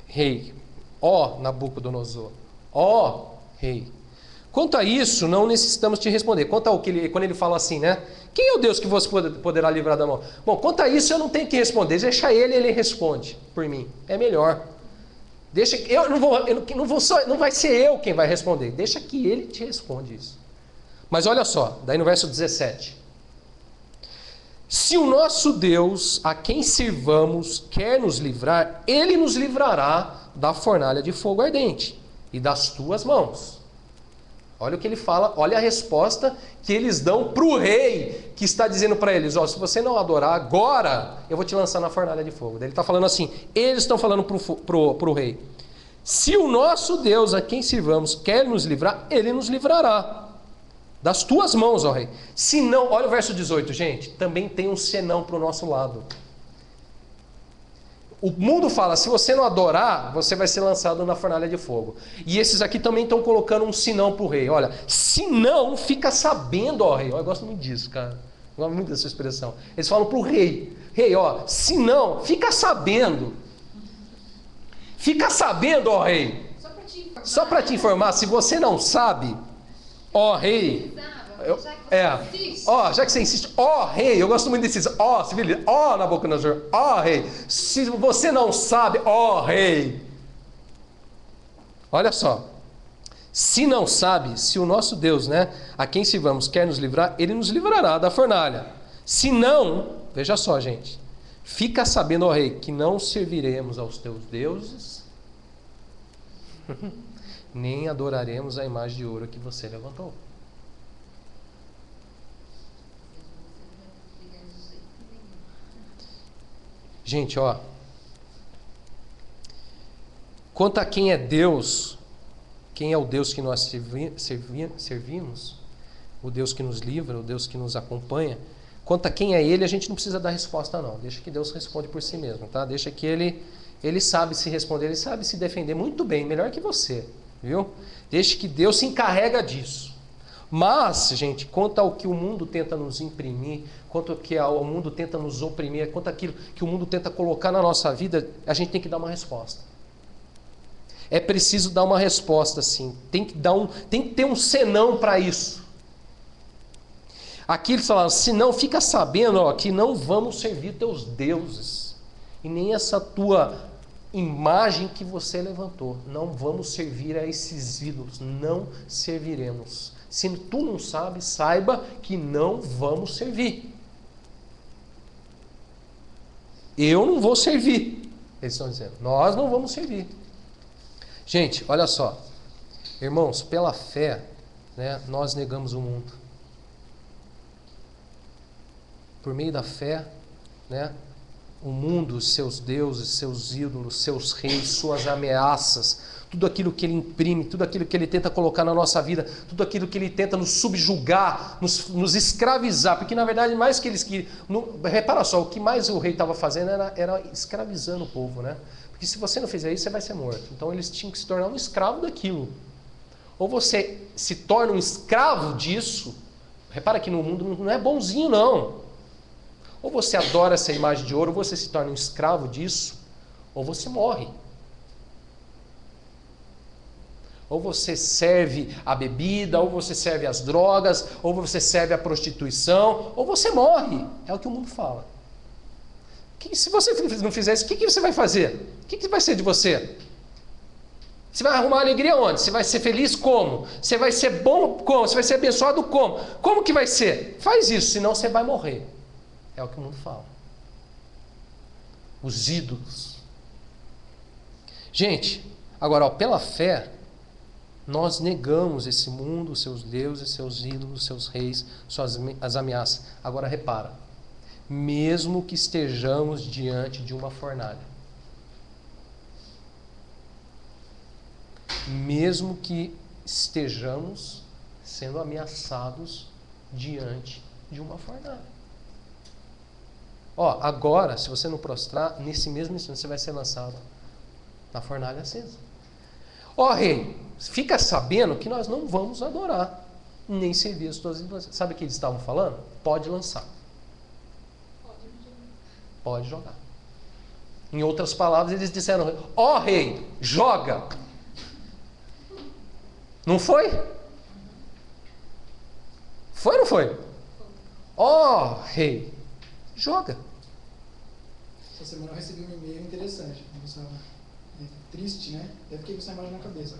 rei, ó Nabucodonosor, ó rei, quanto a isso não necessitamos te responder. Quanto ao que quando ele fala assim, né? Quem é o Deus que você poderá livrar da mão? Bom, quanto a isso eu não tenho que responder. Deixa ele responde por mim. É melhor. Deixa, não vai ser eu quem vai responder. Deixa que ele te responde isso. Mas olha só, daí no verso 17. Se o nosso Deus, a quem servamos, quer nos livrar, ele nos livrará da fornalha de fogo ardente e das tuas mãos. Olha o que ele fala, olha a resposta que eles dão para o rei, que está dizendo para eles: ó, se você não adorar agora, eu vou te lançar na fornalha de fogo. Daí ele está falando assim, eles estão falando para o rei: se o nosso Deus, a quem servamos, quer nos livrar, ele nos livrará das tuas mãos, ó rei. Se não, olha o verso 18, gente, também tem um senão para o nosso lado. O mundo fala: se você não adorar, você vai ser lançado na fornalha de fogo. E esses aqui também estão colocando um sinão para o rei. Olha, se não, fica sabendo, ó rei. Eu gosto muito disso, cara. Eu gosto muito dessa expressão. Eles falam para o rei: rei, ó, se não, fica sabendo. Fica sabendo, ó rei. Só para te informar, se você não sabe, ó rei. Já que você insiste, ó rei, eu gosto muito desses, ó, civiliza, ó Nabucodonosor, ó rei, se você não sabe, ó rei, olha só, se não sabe, se o nosso Deus, né, a quem servamos quer nos livrar, ele nos livrará da fornalha. Se não, veja só, gente, fica sabendo, ó rei, que não serviremos aos teus deuses, nem adoraremos a imagem de ouro que você levantou. Gente, ó, quanto a quem é Deus, quem é o Deus que nós servimos, o Deus que nos livra, o Deus que nos acompanha, Quanto a quem é ele, a gente não precisa dar resposta não. Deixa que Deus responde por si mesmo, tá? Deixa que ele sabe se responder, ele sabe se defender muito bem, melhor que você, viu? Deixa que Deus se encarrega disso. Mas, gente, quanto ao que o mundo tenta nos imprimir, quanto ao que o mundo tenta nos oprimir, quanto àquilo que o mundo tenta colocar na nossa vida, a gente tem que dar uma resposta. É preciso dar uma resposta, sim. Tem que ter um senão para isso. Aqui eles falaram, se não, fica sabendo, ó, que não vamos servir teus deuses, e nem essa tua imagem que você levantou. Não vamos servir a esses ídolos, não serviremos. Se tu não sabe, saiba que não vamos servir. Eu não vou servir. Eles estão dizendo, nós não vamos servir. Gente, olha só. Irmãos, pela fé, né, nós negamos o mundo. Por meio da fé, né, o mundo, seus deuses, seus ídolos, seus reis, suas ameaças, tudo aquilo que ele imprime, tudo aquilo que ele tenta colocar na nossa vida, tudo aquilo que ele tenta nos subjugar, nos escravizar, porque na verdade mais que eles que repara só, o que mais o rei estava fazendo era escravizando o povo, né? Porque se você não fizer isso, você vai ser morto. Então eles tinham que se tornar um escravo daquilo. Ou você se torna um escravo disso, repara que no mundo não é bonzinho não. Ou você adora essa imagem de ouro, ou você se torna um escravo disso, ou você morre. Ou você serve a bebida, ou você serve as drogas, ou você serve a prostituição, ou você morre. É o que o mundo fala. Se você não fizer isso, o que você vai fazer? O que vai ser de você? Você vai arrumar alegria onde? Você vai ser feliz como? Você vai ser bom como? Você vai ser abençoado como? Como que vai ser? Faz isso, senão você vai morrer. É o que o mundo fala. Os ídolos. Gente, agora, ó, pela fé, nós negamos esse mundo, seus deuses, seus ídolos, seus reis, as ameaças. Agora repara, mesmo que estejamos diante de uma fornalha, mesmo que estejamos sendo ameaçados diante de uma fornalha. Ó, agora, se você não prostrar, nesse mesmo instante você vai ser lançado na fornalha acesa. Ó, rei, fica sabendo que nós não vamos adorar, nem servir as tuas ídolos. Sabe o que eles estavam falando? Pode lançar. Pode jogar. Em outras palavras, eles disseram, ó rei, joga. Não foi? Foi ou não foi? Ó rei, joga. Essa semana eu recebi um e-mail interessante. Eu estava triste, né? Até fiquei com essa imagem na cabeça.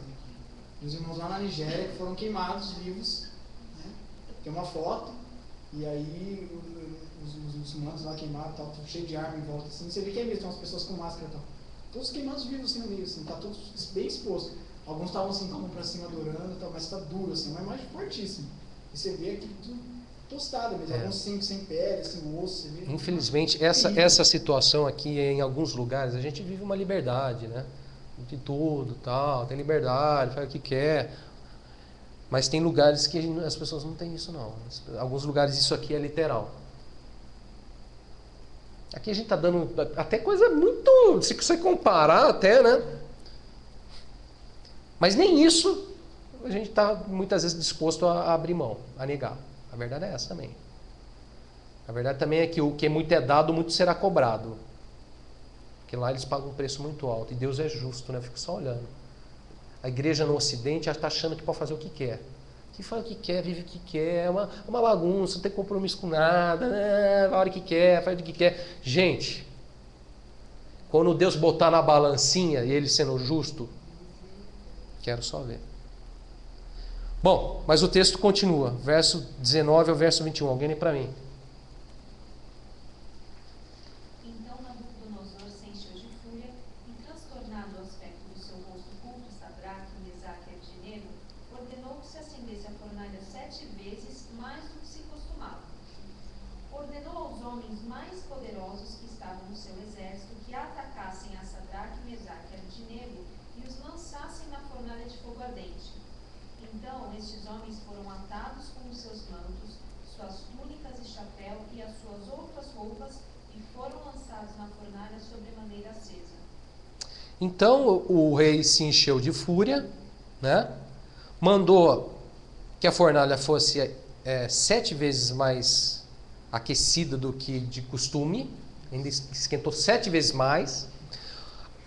Os irmãos lá na Nigéria que foram queimados vivos. Né? Tem uma foto. E aí os humanos lá queimados, tal, cheio de arma em volta. Assim. Você vê que é mesmo, tem umas pessoas com máscara e tal. Todos queimados vivos assim no meio, assim, tá todos bem expostos. Alguns estavam assim, com a mão pra cima adorando, tal, mas está duro, assim, uma imagem fortíssima. E você vê aqui tudo tostado mesmo, alguns sem pele, sem osso. Você vê. Infelizmente, essa situação aqui, em alguns lugares, a gente vive uma liberdade, né? De tudo, tal, tem liberdade, faz o que quer. Mas tem lugares que as pessoas não têm isso, não. Alguns lugares isso aqui é literal. Aqui a gente está dando até coisa muito... Se você comparar até, né? Mas nem isso a gente está muitas vezes disposto a abrir mão, a negar. A verdade é essa também. A verdade também é que o que muito é dado, muito será cobrado. Porque lá eles pagam um preço muito alto. E Deus é justo, né? Eu fico só olhando. A igreja no Ocidente está achando que pode fazer o que quer. Que faz o que quer, vive o que quer. É uma bagunça, não tem compromisso com nada. Né? A hora que quer, faz o que quer. Gente, quando Deus botar na balancinha e Ele sendo justo, quero só ver. Bom, mas o texto continua. Verso 19 ao verso 21. Alguém lê para mim. Então Nabucodonosor se encheu de fúria e, transtornado o aspecto do seu rosto contra Sadraque, Mesaque e Abdenego, ordenou que se acendesse a fornalha 7 vezes mais do que se costumava. Ordenou aos homens mais poderosos que estavam no seu exército que atacassem a Sadraque, Mesaque e Abdenego e os lançassem na fornalha de fogo ardente. Então estes homens foram atados com os seus mantos, suas túnicas e chapéu e as e foram lançados na fornalha sobremaneira acesa. Então o rei se encheu de fúria, né? Mandou que a fornalha fosse 7 vezes mais aquecida do que de costume, ainda esquentou 7 vezes mais.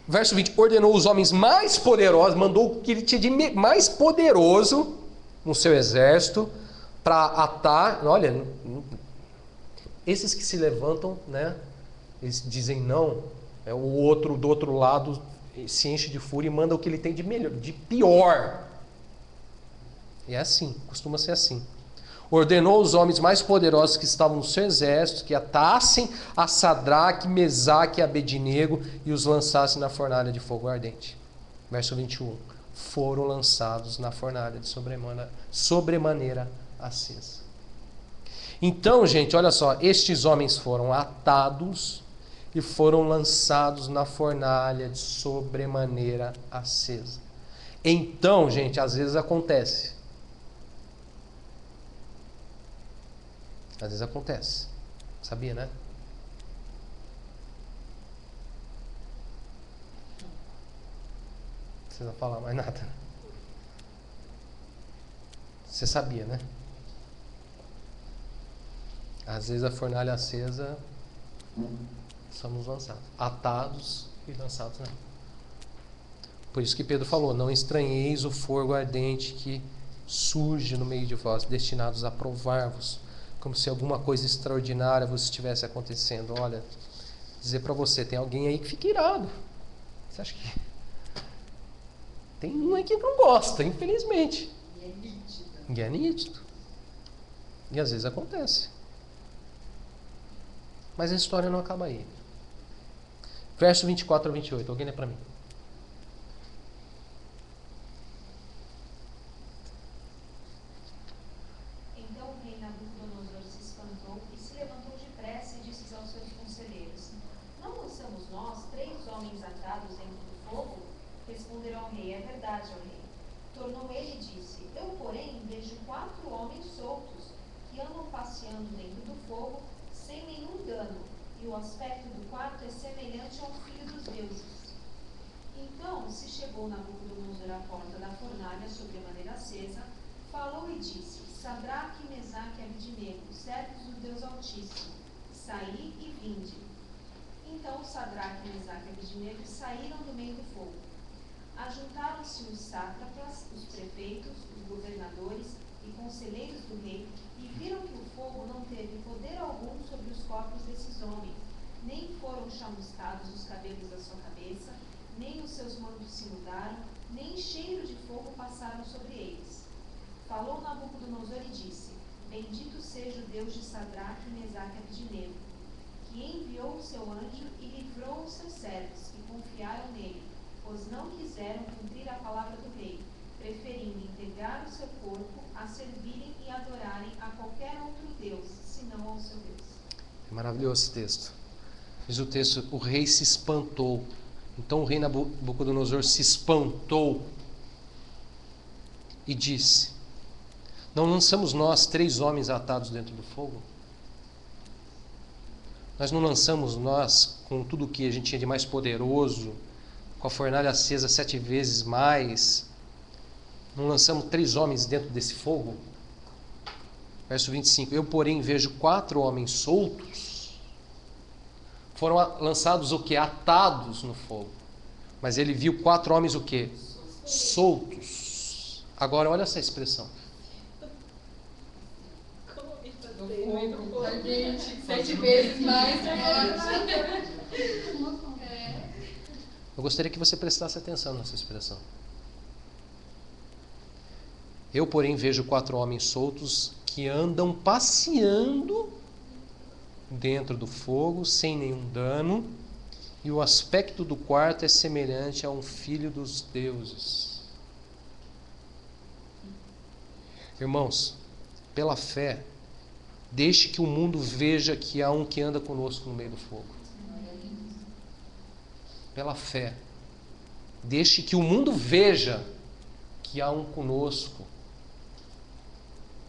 Verso 20, ordenou os homens mais poderosos, mandou o que ele tinha de mais poderoso no seu exército para atar. Olha, esses que se levantam, né? Eles dizem não, o outro do outro lado se enche de fúria e manda o que ele tem de melhor, de pior. E é assim, costuma ser assim. Ordenou os homens mais poderosos que estavam no seu exército que atassem a Sadraque, Mesaque e Abednego e os lançassem na fornalha de fogo ardente. Verso 21. Foram lançados na fornalha de sobremaneira acesa. Então, gente, olha só, estes homens foram atados e foram lançados na fornalha de sobremaneira acesa. Então, gente, às vezes acontece. Às vezes acontece. Sabia, né? Não precisa falar mais nada. Você sabia, né? Às vezes a fornalha acesa, somos lançados. Atados e lançados, né? Por isso que Pedro falou, não estranheis o fogo ardente que surge no meio de vós, destinados a provar-vos, como se alguma coisa extraordinária vos estivesse acontecendo. Olha, dizer para você, tem alguém aí que fica irado. Você acha que... Tem um aí que não gosta, infelizmente. E é nítido. E às vezes acontece. Mas a história não acaba aí. Verso 24 a 28, alguém lê para mim. Responderam ao rei, é verdade, ó rei. Tornou ele e disse, eu, porém, vejo 4 homens soltos, que andam passeando dentro do fogo, sem nenhum dano, e o aspecto do quarto é semelhante ao filho dos deuses. Então se chegou Nabucodonosor à porta da fornalha sobremaneira acesa, falou e disse, Sadraque, Mesaque e Abednego, servos do Deus Altíssimo, saí e vinde. Então Sadraque, Mesaque e Abednego saíram do meio do fogo. Ajuntaram-se os sátrapas, os prefeitos, os governadores e conselheiros do rei, e viram que o fogo não teve poder algum sobre os corpos desses homens, nem foram chamuscados os cabelos da sua cabeça, nem os seus mantos se mudaram, nem cheiro de fogo passaram sobre eles. Falou Nabucodonosor e disse, bendito seja o Deus de Sadraque, Mesaque e Abednego, que enviou o seu anjo e livrou os seus servos, que confiaram nele, pois não quiseram cumprir a palavra do rei, preferindo entregar o seu corpo a servirem e adorarem a qualquer outro Deus, senão ao seu Deus. É maravilhoso esse texto. Diz o texto, o rei se espantou. Então o rei Nabucodonosor se espantou e disse, não lançamos nós 3 homens atados dentro do fogo? Nós não lançamos nós com tudo o que a gente tinha de mais poderoso, com a fornalha acesa 7 vezes mais, não lançamos 3 homens dentro desse fogo? Verso 25, eu porém vejo 4 homens soltos, foram lançados o que? Atados no fogo, mas ele viu 4 homens o que? Soltos. Agora olha essa expressão. 7 vezes mais. Eu gostaria que você prestasse atenção nessa expressão. Eu, porém, vejo 4 homens soltos que andam passeando dentro do fogo, sem nenhum dano, e o aspecto do quarto é semelhante a um filho dos deuses. Irmãos, pela fé, deixe que o mundo veja que há um que anda conosco no meio do fogo. Pela fé, deixe que o mundo veja que há um conosco,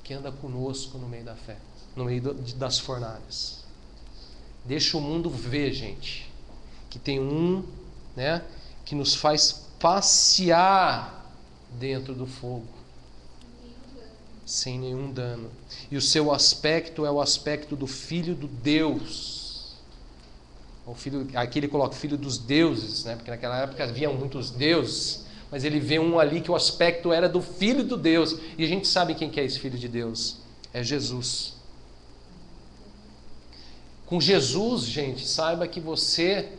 que anda conosco no meio da fé, no meio das fornalhas. Deixa o mundo ver, gente, que tem um, né, que nos faz passear dentro do fogo, sem nenhum dano. E o seu aspecto é o aspecto do Filho do Deus. O filho, aqui ele coloca Filho dos deuses, né, porque naquela época havia muitos deuses, mas ele vê um ali que o aspecto era do Filho do Deus. E a gente sabe quem que é esse Filho de Deus. É Jesus. Com Jesus, gente, saiba que você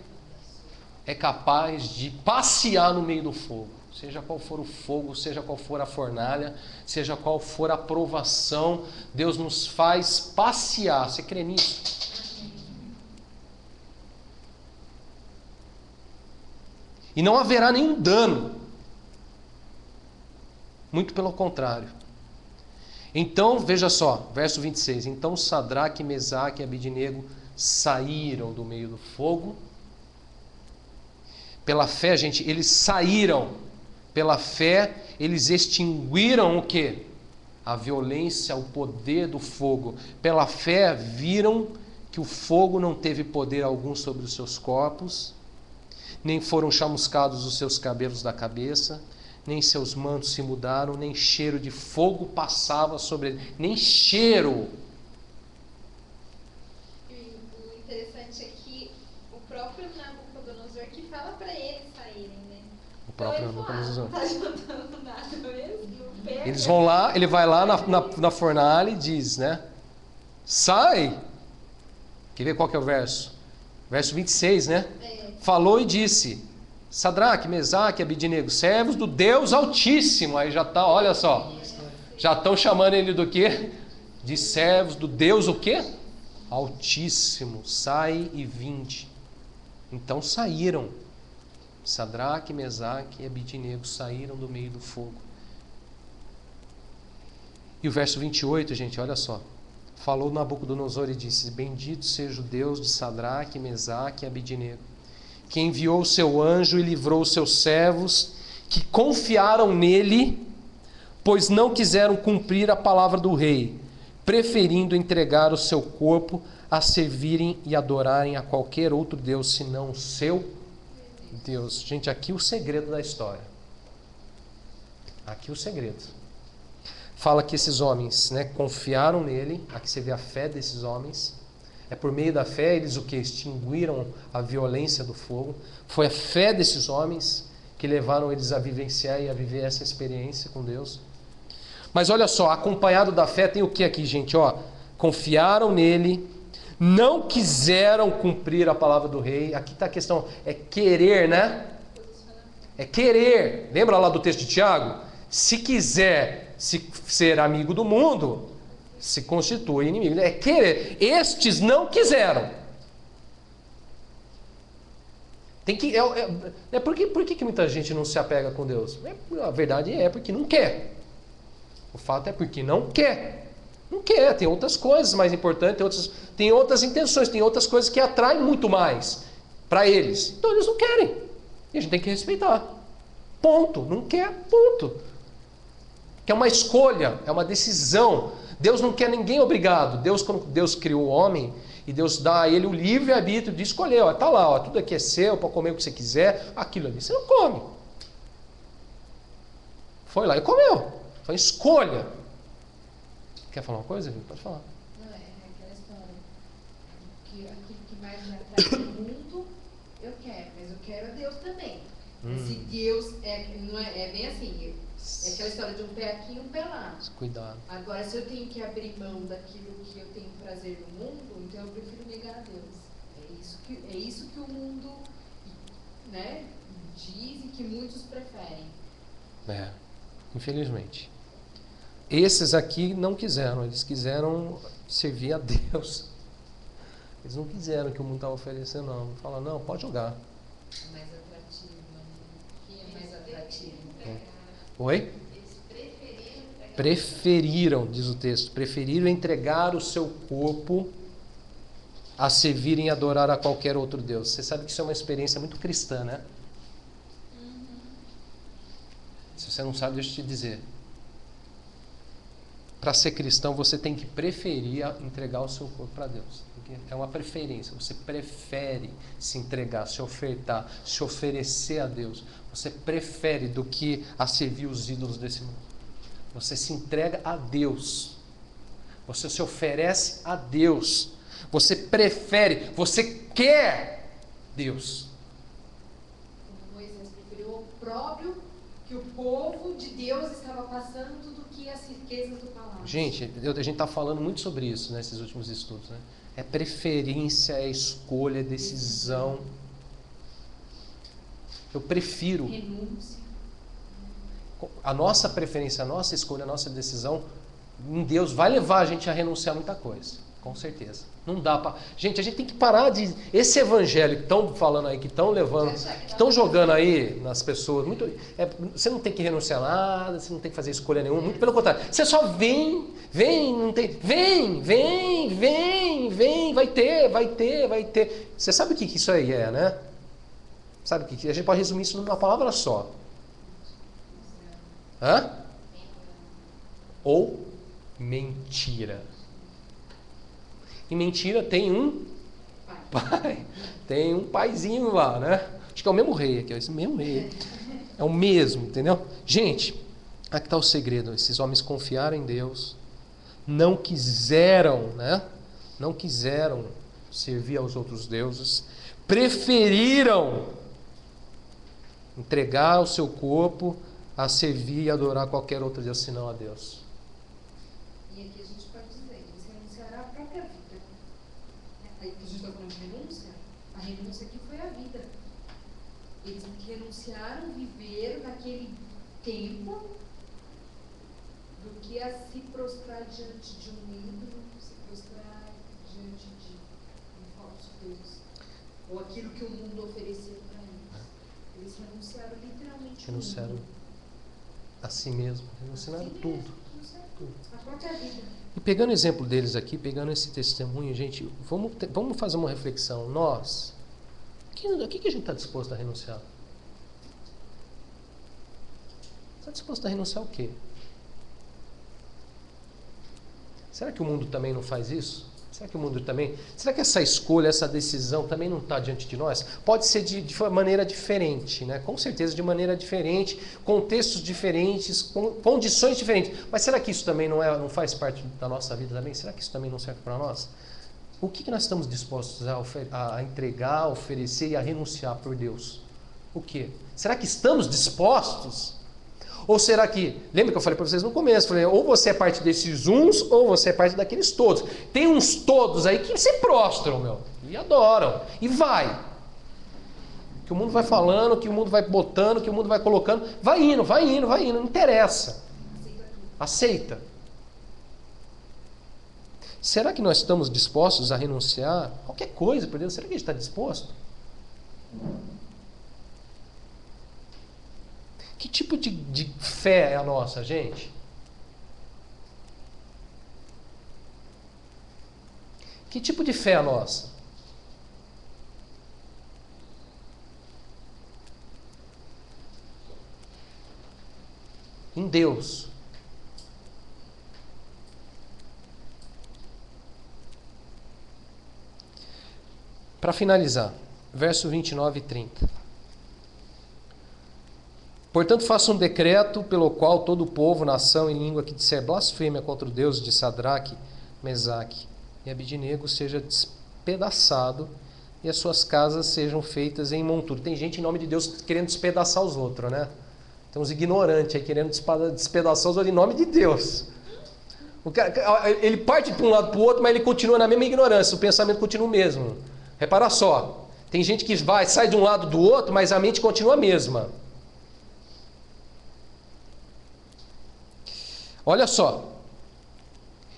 é capaz de passear no meio do fogo. Seja qual for o fogo, seja qual for a fornalha, seja qual for a provação, Deus nos faz passear. Você crê nisso? E não haverá nenhum dano. Muito pelo contrário. Então, veja só, verso 26. Então Sadraque, Mesaque e Abidnego saíram do meio do fogo. Pela fé, gente, eles saíram. Pela fé, eles extinguiram o quê? A violência, o poder do fogo. Pela fé, viram que o fogo não teve poder algum sobre os seus corpos, nem foram chamuscados os seus cabelos da cabeça, nem seus mantos se mudaram, nem cheiro de fogo passava sobre ele, nem cheiro. E o interessante é que o próprio Nabucodonosor que fala para eles saírem, né? O próprio Nabucodonosor. Não tá adiantando nada mesmo. Eles vão lá, ele vai lá na fornalha e diz, né? Sai! Quer ver qual que é o verso? Verso 26, né? Falou e disse: Sadraque, Mesaque e Abidnego, servos do Deus Altíssimo. Aí já está, olha só, já estão chamando ele do quê? De servos do Deus o quê? Altíssimo. Sai e vinde. Então saíram. Sadraque, Mesaque e Abidnego saíram do meio do fogo. E o verso 28, gente, olha só. Falou Nabucodonosor e disse: Bendito seja o Deus de Sadraque, Mesaque e Abidnego, que enviou o seu anjo e livrou os seus servos, que confiaram nele, pois não quiseram cumprir a palavra do rei, preferindo entregar o seu corpo a servirem e adorarem a qualquer outro Deus, senão o seu Deus. Gente, aqui o segredo da história. Aqui o segredo. Fala que esses homens, né, confiaram nele. Aqui você vê a fé desses homens. É por meio da fé eles o que? Extinguiram a violência do fogo. Foi a fé desses homens que levaram eles a vivenciar e a viver essa experiência com Deus. Mas olha só, acompanhado da fé tem o que aqui, gente? Ó, confiaram nele, não quiseram cumprir a palavra do rei. Aqui está a questão, é querer, né? É querer. Lembra lá do texto de Tiago? Se quiser ser amigo do mundo, se constitui inimigo. É querer. Estes não quiseram. Tem que, por que muita gente não se apega com Deus? A verdade é porque não quer. O fato é porque não quer. Não quer. Tem outras coisas mais importantes, tem outras intenções, tem outras coisas que atraem muito mais para eles. Então eles não querem. E a gente tem que respeitar. Ponto. Não quer, ponto. Que é uma escolha, é uma decisão. Deus não quer ninguém obrigado. Deus, quando Deus criou o homem, e Deus dá a ele o livre-arbítrio de escolher. Está lá, ó, tudo aqui é seu, para comer o que você quiser. Aquilo ali você não come. Foi lá e comeu. Foi escolha. Quer falar uma coisa, Viu? Pode falar. Não, é aquela história. Que aquilo que mais me atrai no mundo, eu quero. Mas eu quero a Deus também. Se Deus não é bem assim. É aquela história de um pé aqui e um pé lá. Cuidado. Agora, se eu tenho que abrir mão daquilo que eu tenho prazer no mundo, então eu prefiro negar a Deus. É isso que o mundo, né, diz e que muitos preferem. Infelizmente. Esses aqui não quiseram. Eles quiseram servir a Deus. Eles não quiseram que o mundo estava oferecendo, não. Fala, não, pode jogar. É mais atrativo. O que é mais atrativo? Oi? Preferiram, diz o texto, preferiram entregar o seu corpo a servirem e adorar a qualquer outro Deus. Você sabe que isso é uma experiência muito cristã, né? Se você não sabe, deixa eu te dizer. para ser cristão, você tem que preferir entregar o seu corpo para Deus. É uma preferência. Você prefere se entregar, se ofertar, se oferecer a Deus. Você prefere do que a servir os ídolos desse mundo. Você se entrega a Deus. Você se oferece a Deus. Você prefere, você quer Deus. Como Moisés preferiu o próprio que o povo de Deus estava passando do que as riquezas do palácio. Gente, a gente está falando muito sobre isso nesses últimos estudos, né? É preferência, é escolha, é decisão. Eu prefiro. Renúncia. A nossa preferência, a nossa escolha, a nossa decisão em Deus vai levar a gente a renunciar a muita coisa. Com certeza. Não dá para. Gente, a gente tem que parar de. Esse evangelho que estão falando aí, que estão levando, que estão jogando aí nas pessoas. Você não tem que renunciar a nada, você não tem que fazer escolha nenhuma. Muito pelo contrário. Você só vem, não tem. Vem, vai ter. Você sabe o que isso aí é, né? Sabe o que? A gente pode resumir isso numa palavra só. Hã? Ou mentira. E mentira tem um pai. Tem um paizinho lá, né? Acho que é o mesmo rei aqui, esse mesmo rei. É o mesmo, entendeu? Gente, aqui está o segredo. Esses homens confiaram em Deus, não quiseram, né? Não quiseram servir aos outros deuses, preferiram entregar o seu corpo a servir e adorar qualquer outro Deus senão a Deus. E aqui a gente pode dizer, eles renunciaram à própria vida. Aí a gente está falando de renúncia, a renúncia aqui foi a vida. Eles renunciaram, viveram naquele tempo do que a se prostrar diante de um ídolo, se prostrar diante de um falso Deus, ou aquilo que o mundo ofereceu para eles. Eles renunciaram literalmente Renunciaram a si mesmo, renunciaram tudo. a própria vida. E pegando o exemplo deles aqui, pegando esse testemunho, gente, vamos fazer uma reflexão. Nós, o que a gente está disposto a renunciar? Está disposto a renunciar o quê? Será que o mundo também não faz isso? Será que essa escolha, essa decisão também não está diante de nós? Pode ser de maneira diferente, né? Com certeza de maneira diferente, contextos diferentes, condições diferentes. Mas será que isso também não faz parte da nossa vida também? Será que isso também não serve para nós? O que nós estamos dispostos a entregar, a oferecer e a renunciar por Deus? O quê? Será que estamos dispostos? Ou será que, lembra que eu falei para vocês no começo, falei, ou você é parte desses uns, ou você é parte daqueles todos. Tem uns todos aí que se prostram, e adoram, e vai. Que o mundo vai falando, que o mundo vai botando, que o mundo vai colocando, vai indo, não interessa. Aceita. Será que nós estamos dispostos a renunciar a qualquer coisa por Deus? Será que a gente está disposto? Que tipo de fé é a nossa, gente? Que tipo de fé é a nossa? Em Deus. Para finalizar, verso 29 e 30. Portanto, faça um decreto pelo qual todo o povo, nação e língua que disser blasfêmia contra o Deus de Sadraque, Mesaque e Abidnego seja despedaçado e as suas casas sejam feitas em monturo. Tem gente em nome de Deus querendo despedaçar os outros, né? Tem uns ignorantes aí querendo despedaçar os outros em nome de Deus. O cara, ele parte para um lado para o outro, mas ele continua na mesma ignorância, o pensamento continua o mesmo. Repara só, tem gente que sai de um lado do outro, mas a mente continua a mesma. Olha só,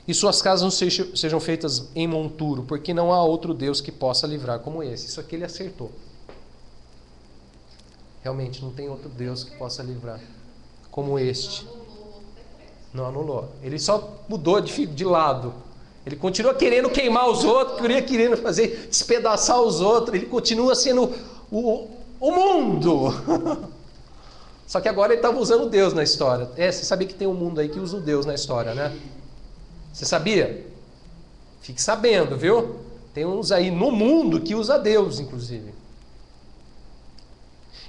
e suas casas não sejam feitas em monturo, porque não há outro Deus que possa livrar como esse. Isso aqui ele acertou. Realmente, não tem outro Deus que possa livrar como este. Não anulou. Ele só mudou de lado. Ele continua querendo queimar os outros, querendo despedaçar os outros. Ele continua sendo o mundo. Só que agora ele estava usando Deus na história. Você sabia que tem um mundo aí que usa o Deus na história, né? Você sabia? Fique sabendo, viu? Tem uns aí no mundo que usa Deus, inclusive.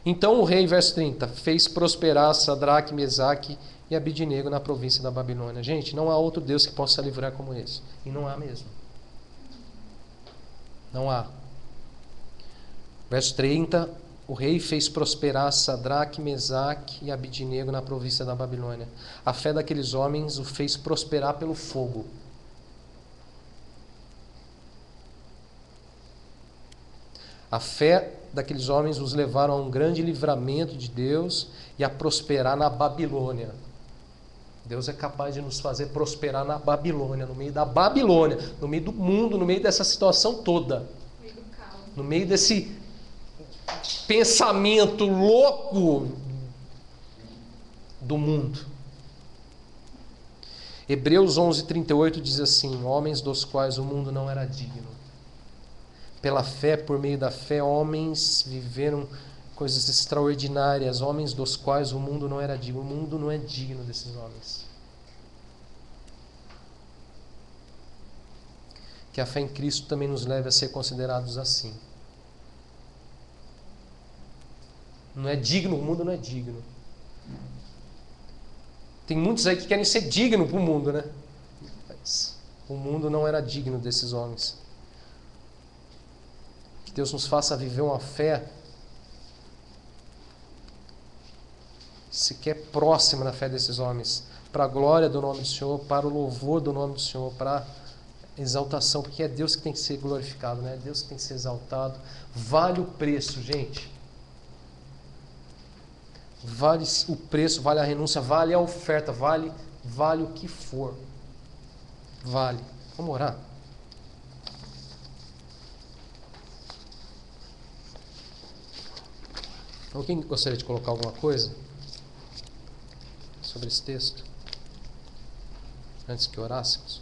Então o rei, verso 30, fez prosperar Sadraque, Mesaque e Abidnego na província da Babilônia. Gente, não há outro Deus que possa livrar como esse. E não há mesmo. Não há. Verso 30, o rei fez prosperar Sadraque, Mesaque e Abidnego na província da Babilônia. A fé daqueles homens o fez prosperar pelo fogo. A fé daqueles homens os levaram a um grande livramento de Deus e a prosperar na Babilônia. Deus é capaz de nos fazer prosperar na Babilônia, no meio da Babilônia, no meio do mundo, no meio dessa situação toda. No meio desse pensamento louco do mundo. Hebreus 11:38 diz assim: homens dos quais o mundo não era digno. Pela fé, por meio da fé, homens viveram coisas extraordinárias, homens dos quais o mundo não era digno. O mundo não é digno desses homens. Que a fé em Cristo também nos leve a ser considerados assim. Não é digno, o mundo não é digno. Tem muitos aí que querem ser dignos para o mundo, né? Mas o mundo não era digno desses homens. Que Deus nos faça viver uma fé sequer próxima da fé desses homens, para a glória do nome do Senhor, para o louvor do nome do Senhor, para a exaltação, porque é Deus que tem que ser glorificado, né? É Deus que tem que ser exaltado. Vale o preço, gente. Vale o preço, vale a renúncia, vale a oferta, vale o que for. Vale. Vamos orar. Alguém gostaria de colocar alguma coisa sobre esse texto? Antes que orássemos?